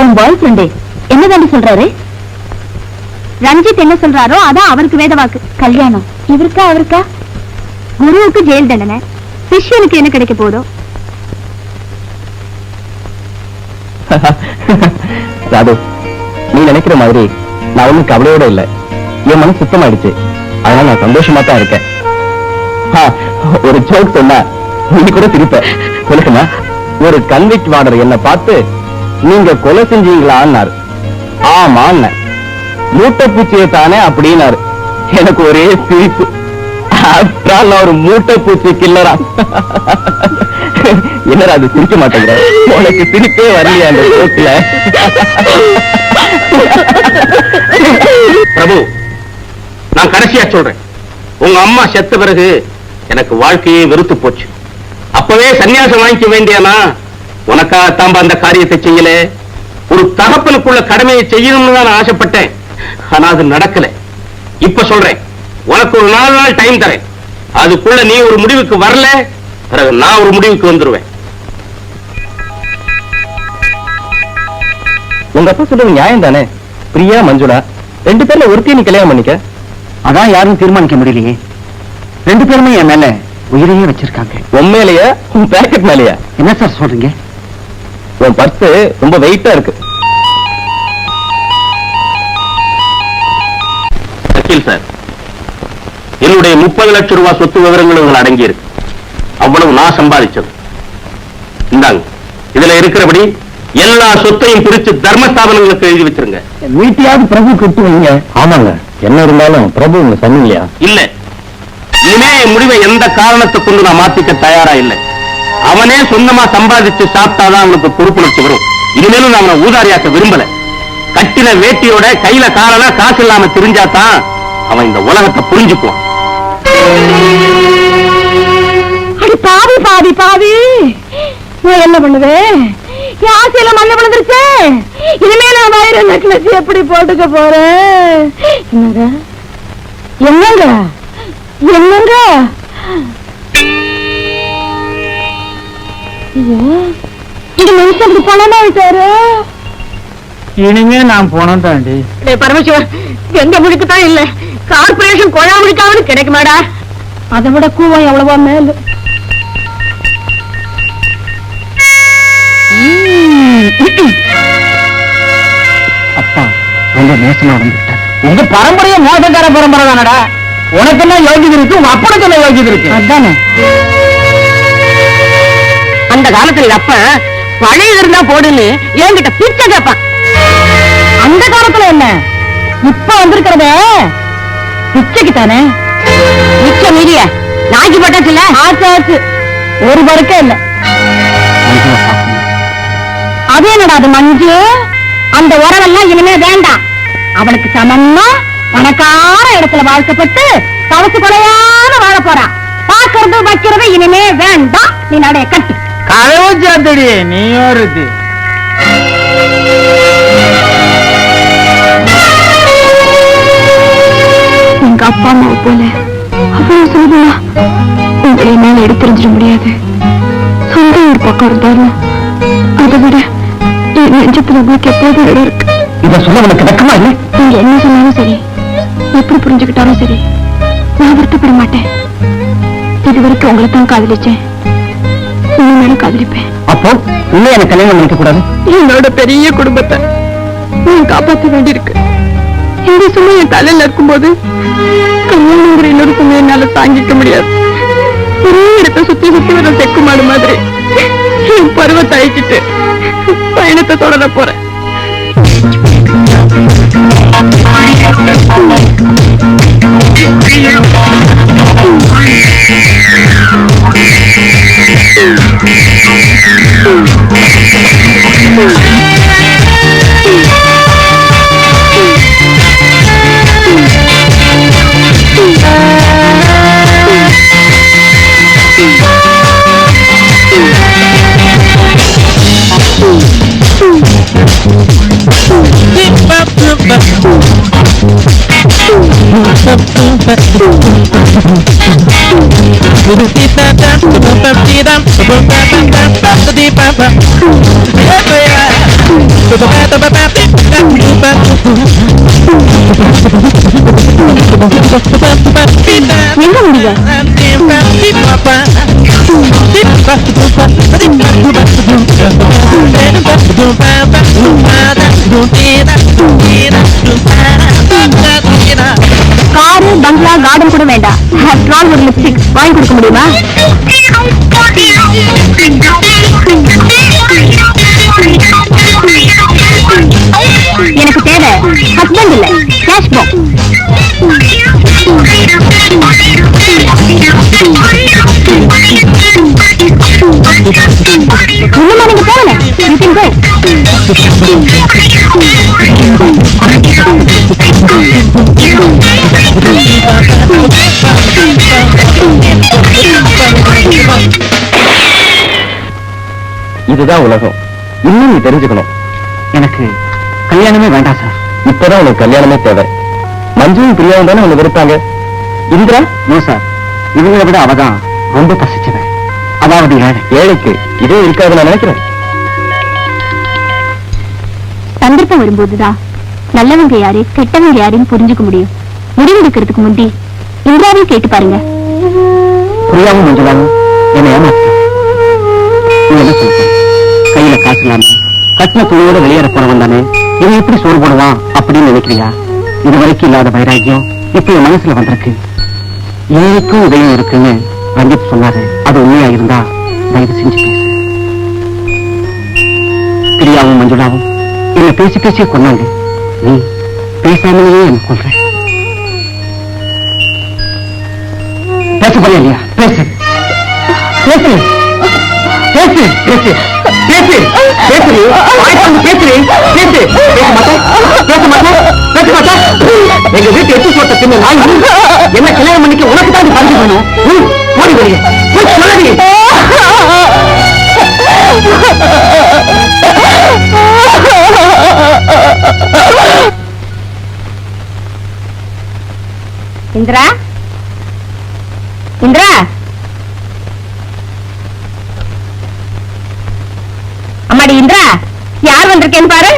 B: உன் பாய் ஃப்ரெண்டே என்னதாண்டி சொல்றாரு? ரஞ்சித் என்ன சொல்றாரோ அதான் அவருக்கு வேத வாக்கு. கல்யாணம் இவருக்கா அவருக்கா? குருவுக்கு ஜெயில் தண்டனை, சிஷ்யனுக்கு என்ன கிடைக்க போதோ?
A: ராது, நீ நினைக்கிற மாதிரி நான் ஒண்ணும் கவலையோட இல்ல. என் மனசு சுத்தமாயிடுச்சு. அதனால நான் சந்தோஷமா தான் இருக்கேன். ஒரு ஜோக் சொன்னா நீ கூட சிரிப்ப. சொல்லுமா? ஒரு கன்விக்ட் வார்டர் என்ன பார்த்து நீங்க கொலை செஞ்சீங்களான்னாரு. ஆமா, மூட்டை பூச்சியை தானே அப்படின்னாரு. எனக்கு ஒரே சிரிப்பு. நான் ஒரு மூட்டை பூச்சி கில்லரா? என்னடா அது சிரிக்க மாட்டேங்கிற? உனக்கு சிரிப்பே வரலையா அந்த ஜோக்ல?
D: பிரபு, நான் கடைசியா சொல்றேன். உங்க அம்மா செத்த பிறகு எனக்கு வாழ்க்கையே வெறுத்து போச்சு. அப்பவே சன்னியாசம் வாங்கிக்க வேண்டியனா? உனக்காகத்தான் அந்த காரியத்தை செய்யல. ஒரு தகப்பனுக்குள்ள கடமையை செய்யணும்னு தான் ஆசைப்பட்டேன். ஆனா அது நடக்கல. இப்ப சொல்றேன், உனக்கு ஒரு 4 நாள் டைம் தரேன். அதுக்குள்ள நீ ஒரு முடிவுக்கு வரல, பிறகு நான் ஒரு முடிவுக்கு வந்துருவேன்.
A: உங்க அப்பா சொல்றது நியாயம் தானே? பிரியா மஞ்சுளா 2 பேர்ல ஒருத்தையும் நீ கல்யாணம் பண்ணிக்க. அதான் யாரும் தீர்மானிக்க முடியலையே. 2 பேருமே என் மேல உயிரையே வச்சிருக்காங்க. உன் மேலையா உன் பேக்கெட் மேலையா? என்ன சார் சொல்றீங்க? உன் பர்ஸ் ரொம்ப வெயிட்டா இருக்கு.
F: வக்கீல் சார், என்னுடைய 30 லட்சம் ரூபாய் சொத்து விவரங்கள் உங்கள் அடங்கி இருக்கு. அவ்வளவு நான் சம்பாதிச்சது. இந்தாங்க, இதுல இருக்கிறபடி எல்லா சொத்தையும் பிரிச்சு தர்மஸ்தாபனங்களுக்கு எழுதி வச்சிருங்க.
A: வீட்டையாவது பிரபு கிட்டு வைங்க. ஆமாங்க, என்ன இருந்தாலும் பிரபு உங்க சொன்னீங்களா?
F: இல்ல, இனிமே என் முடிவை எந்த காரணத்தை கொண்டு நான் மாத்திக்க தயாரா இல்லை. அவனே சொந்தமா சம்பாதிச்சு சாப்பிட்டாதான் அவனுக்கு பொறுப்புணர்ச்சி வரும். இனிமேலும் நான் அவனை ஊதாரியாக்க விரும்பல. கட்டின வேட்டியோட கையில காலனா காசு இல்லாம தெரிஞ்சாதான் அவன் இந்த உலகத்தை புரிஞ்சுக்குவான்.
B: அடி பாவி பாவி பாவி, நான் என்ன பண்ணுவேன்? என் ஆசையில மண்ண விழுந்துருச்சு. இனிமே நான் வயிறு நெக்லஸ் எப்படி போட்டுக்க போறேன்? என்னங்க என்னங்க என்னங்க? இது மனுஷன் அப்படி பணமா விட்டாரு.
C: இனிமே நான் போனோம் தாண்டி.
B: பரமசிவன், எங்க முடிக்குதான் இல்ல, கார்பரேஷன் கொழா முடிக்காவது கிடைக்குமாடா? அதை விட கூவம் எவ்வளவா மேல.
A: அப்பா ரொம்ப மோசமா வந்துட்டார்.
C: உங்க பரம்பரைய மோசக்கார பரம்பரை தானடா. உனக்கெல்லாம் யோகியது இருக்கு, உங்க அப்பனுக்கெல்லாம் யோகியது இருக்கு.
B: அதானே
D: அந்த காலத்துல அப்ப பழைய இருந்தா போடுன்னு என்கிட்ட பிச்சை கேட்பான்.
B: அந்த காலத்துல என்ன, இப்ப வந்திருக்கிறத பிச்சைக்கு தானே.
D: மிச்சம் மீறிய நாய்க்கு பட்டாச்சுல.
B: ஆச்சு ஆச்சு, ஒரு பருக்க இல்ல. அது என்னடா அது மஞ்சு? அந்த உறவெல்லாம் இனிமே வேண்டாம். அவளுக்கு சமமா பணக்கார இடத்துல வாழ்க்கப்பட்டு தவசு கொலையான வாழ போறான். பாக்குறது வைக்கிறது இனிமே வேண்டாம். நீ நடைய கட்டு.
C: கதவு சாத்தடி, நீ வருது.
E: எங்க அப்பா அம்மாவை போல அவ்வளவு சுலபமா உங்களை என்னால எடுத்துரிஞ்சிட முடியாது. சொந்த ஒரு பக்கம் இருந்தாலும் அதை விட என் நெஞ்சத்துல உங்களுக்கு எப்போதும் இடம் இருக்கு.
A: இத சொல்ல உனக்கு வெக்கமா இல்லை?
E: நீங்க என்ன சொன்னாலும் சரி, எப்படி புரிஞ்சுக்கிட்டாலும் சரி, நான் வருத்தப்பட மாட்டேன். இது வரைக்கும் உங்களை தான் காதலிச்சேன், இனிமேலும் காதலிப்பேன்.
A: அப்போ இன்னும் எனக்கு கல்யாணம் பண்ணிக்க கூடாது?
E: என்னோட பெரிய குடும்பத்தை நான் காப்பாற்ற வேண்டியிருக்கு. இந்த சுமை என் தலையில இருக்கும்போது கல்யாணங்கிற இன்னொரு சுமை என்னால தாங்கிக்க முடியாது. ஒரே இடத்தை சுத்தி சுத்தி வர செக்கு மாடு மாதிரி என் பருவத்தை அழிச்சிட்டு பயணத்தை தொடர போறேன்.
B: எங்க முடியும்? காரு, பங்களா, கார்டன் கூட வேண்டாம். ஆஃப்டர் ஆல் ஒரு லிப்ஸ்டிக் வாங்கி கொடுக்க முடியுமா? எனக்கு தேவை ஹஸ்பண்ட் இல்ல, கேஷ் பாக்ஸ். இன்னுமா நீங்க போகல? You can go.
A: இதுதான் உலகம். இன்னும் நீ தெரிஞ்சுக்கணும். எனக்கு கல்யாணமே வேண்டாம் சார். இப்பதான் உனக்கு கல்யாணமே தேவை. மஞ்சுவும் பிரியாவும் தானே உன்னை வெறுத்தாங்க. இந்திரா? நோ சார், இவங்களை விட அவதான் ரொம்ப பசிச்சவன். அதாவது ஏழைக்கு இதே இருக்காது நான் நினைக்கிறேன்.
B: தந்தை சந்தர்ப்பம் வரும்போதுதான் நல்லவங்க யாரு கெட்டவங்க யாருன்னு புரிஞ்சுக்க முடியும். முடிவெடுக்கிறதுக்கு முந்தி இந்திராவையும் கேட்டு பாருங்க.
A: பிரியாவும் மஞ்சளாவும் என்ன ஏமாத்த என்ன சொல்ற? கையில காசு இல்லாம கட்டின துணியோட வெளியேற போறவன் தானே இவன் எப்படி சோறு போடுவான் அப்படின்னு நினைக்கிறியா? இதுவரைக்கும் இல்லாத வைராக்கியம் இப்ப என் மனசுல வந்திருக்கு. ஏழைக்கும் உதயம் இருக்குன்னு ரஞ்சித் சொன்னாரு. அது உண்மையா இருந்தா தயவு செஞ்சு பேசு. பிரியாவும் மஞ்சுளாவும் என்ன பேசி பேசியே கொண்டாங்க. நீ பேசாமலேயே என்ன கொள்ற. பேச போறியா இல்லையா? பேசு பேசு பேசு பேசு பேசு பேசு பேசு பேசு பேச மாட்டேன் பேச மாட்டேன் பேச மாட்டேன். எங்க வீட்டு எட்டு போட்ட தின்னு நாய் என்ன கல்யாணம் பண்ணிக்க உனக்கு தான் பறிஞ்சு வேணும். போடி வெளியே போய் சொல்லடி.
B: இந்திரா இந்திரா அம்மாடி இந்திரா, யார் வந்திருக்கேன்னு பாரு.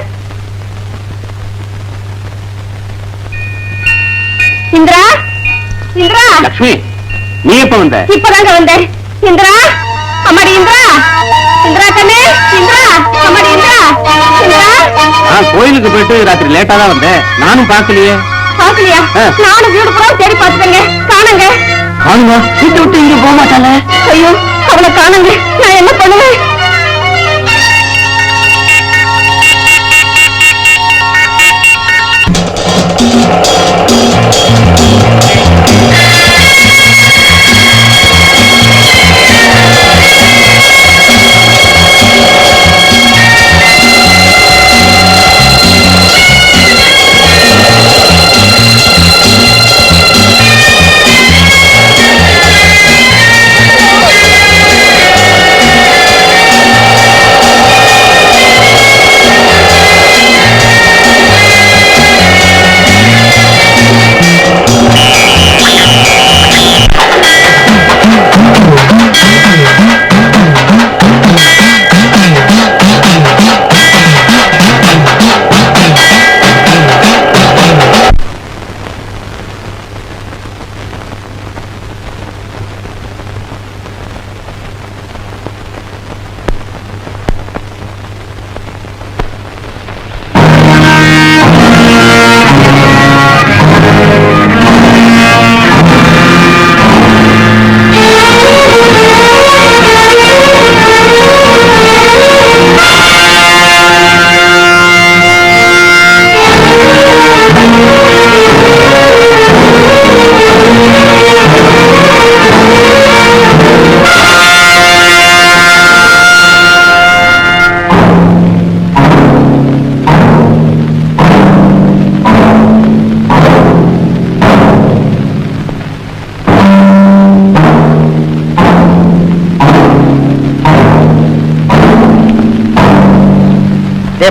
B: இந்திரா இந்திரா.
F: லட்சுமி, நீ எப்ப வந்த?
B: இப்பதாங்க வந்தேன். இந்திரா அம்மாடி இந்திரா. இந்திரா கண்ணே இந்திரா அம்மாடி இந்திரா. இந்திரா
F: நான் கோயிலுக்கு போயிட்டு ராத்திரி லேட்டா தான் வந்தேன். நானும் பார்க்கலையே.
B: பாக்கலையா? நானும் வீடு பூரா தேடி பார்த்துட்டேங்க, காணுங்க.
F: காணுங்க?
B: வீட்டை விட்டு இங்க போக மாட்டாள. ஐயோ அவளை காணுங்க, நான் என்ன பண்ணுவேன்?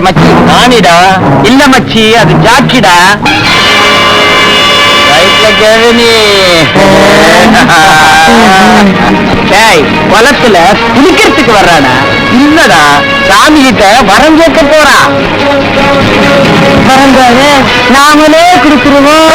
F: மச்சி நானிடா. இல்ல மச்சி, அது ஜாக்கிடா. குளத்துல குளிக்கிறதுக்கு வர்றானா? இல்லடா, சாமி கிட்ட வரம் கேட்க போறான். வரந்தாரு நாமளே கொடுத்துருவோம்.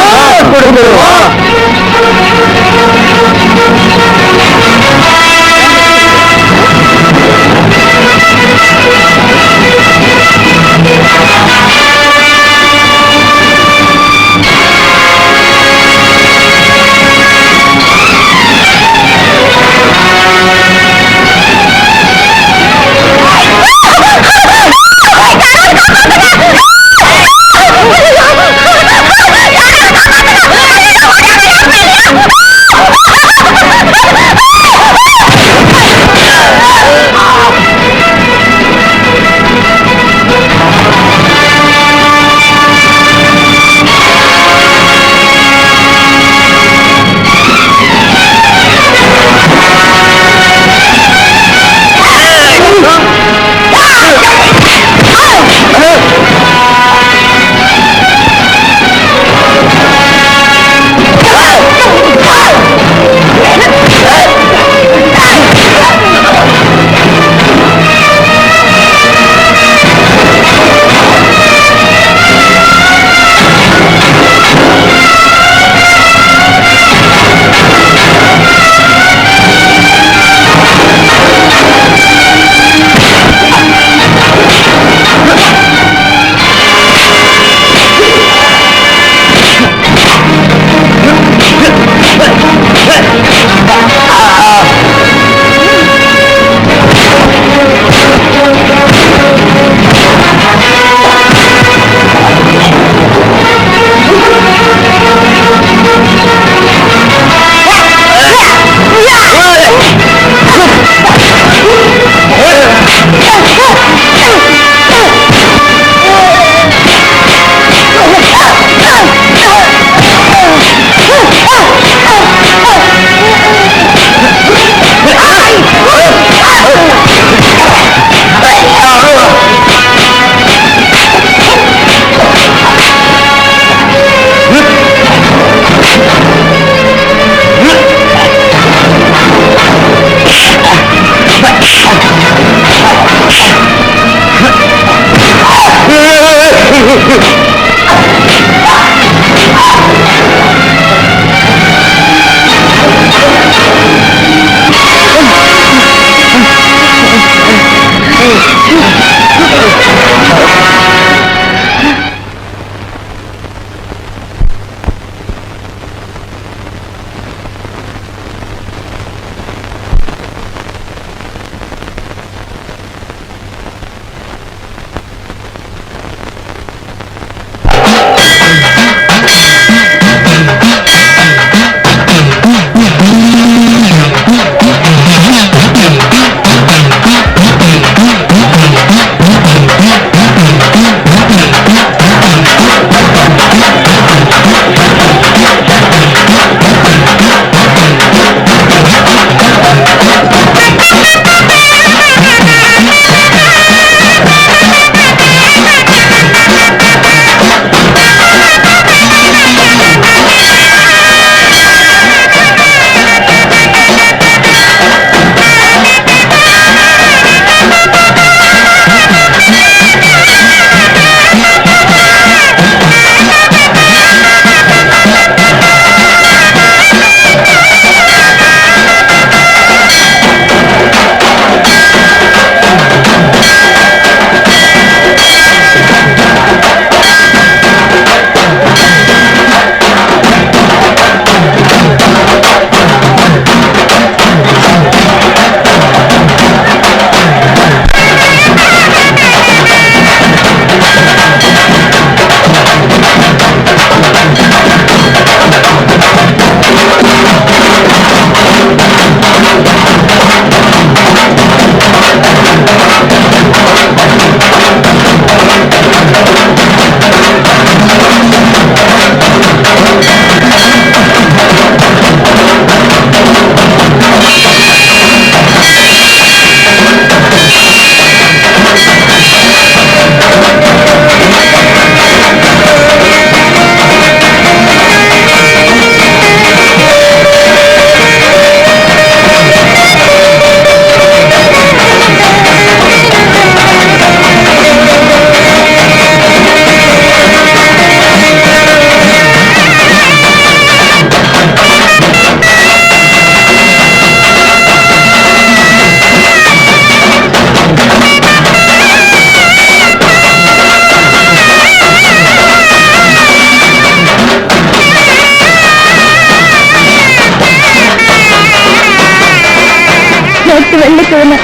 E: சொன்ன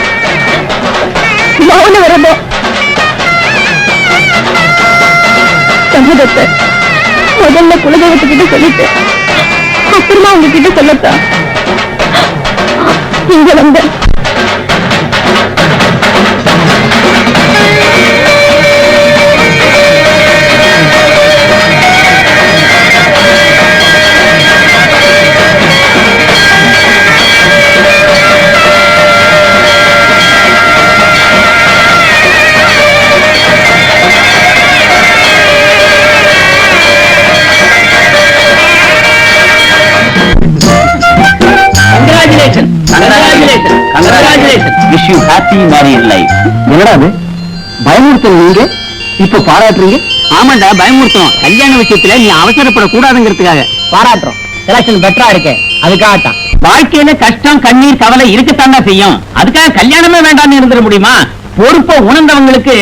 E: மௌன விரதம் சம்மதத்தை முதல்ல குலதெய்வத்துக்கிட்ட சொல்லிட்டு அப்புறமா உங்ககிட்ட சொல்லத்தான் இங்க வந்த
A: wish you happy married life. என்னடா அது பயமுறுத்தல் நீங்க இப்ப பாராட்டுறீங்க?
D: ஆமாண்டா, பயமுறுத்தம். கல்யாண விஷயத்துல நீ அவசரப்படக்கூடாதுங்கிறதுக்காக
C: பாராட்டுறோம். செலக்ஷன் பெட்டரா இருக்கு, அதுக்காகத்தான்.
D: வாழ்க்கையில கஷ்டம், கண்ணீர், கவலை இருக்கத்தான் செய்யும். அதுக்காக கல்யாணமே வேண்டாம்னு இருந்துட முடியுமா? பொறுப்பை உணர்ந்தவங்களுக்கு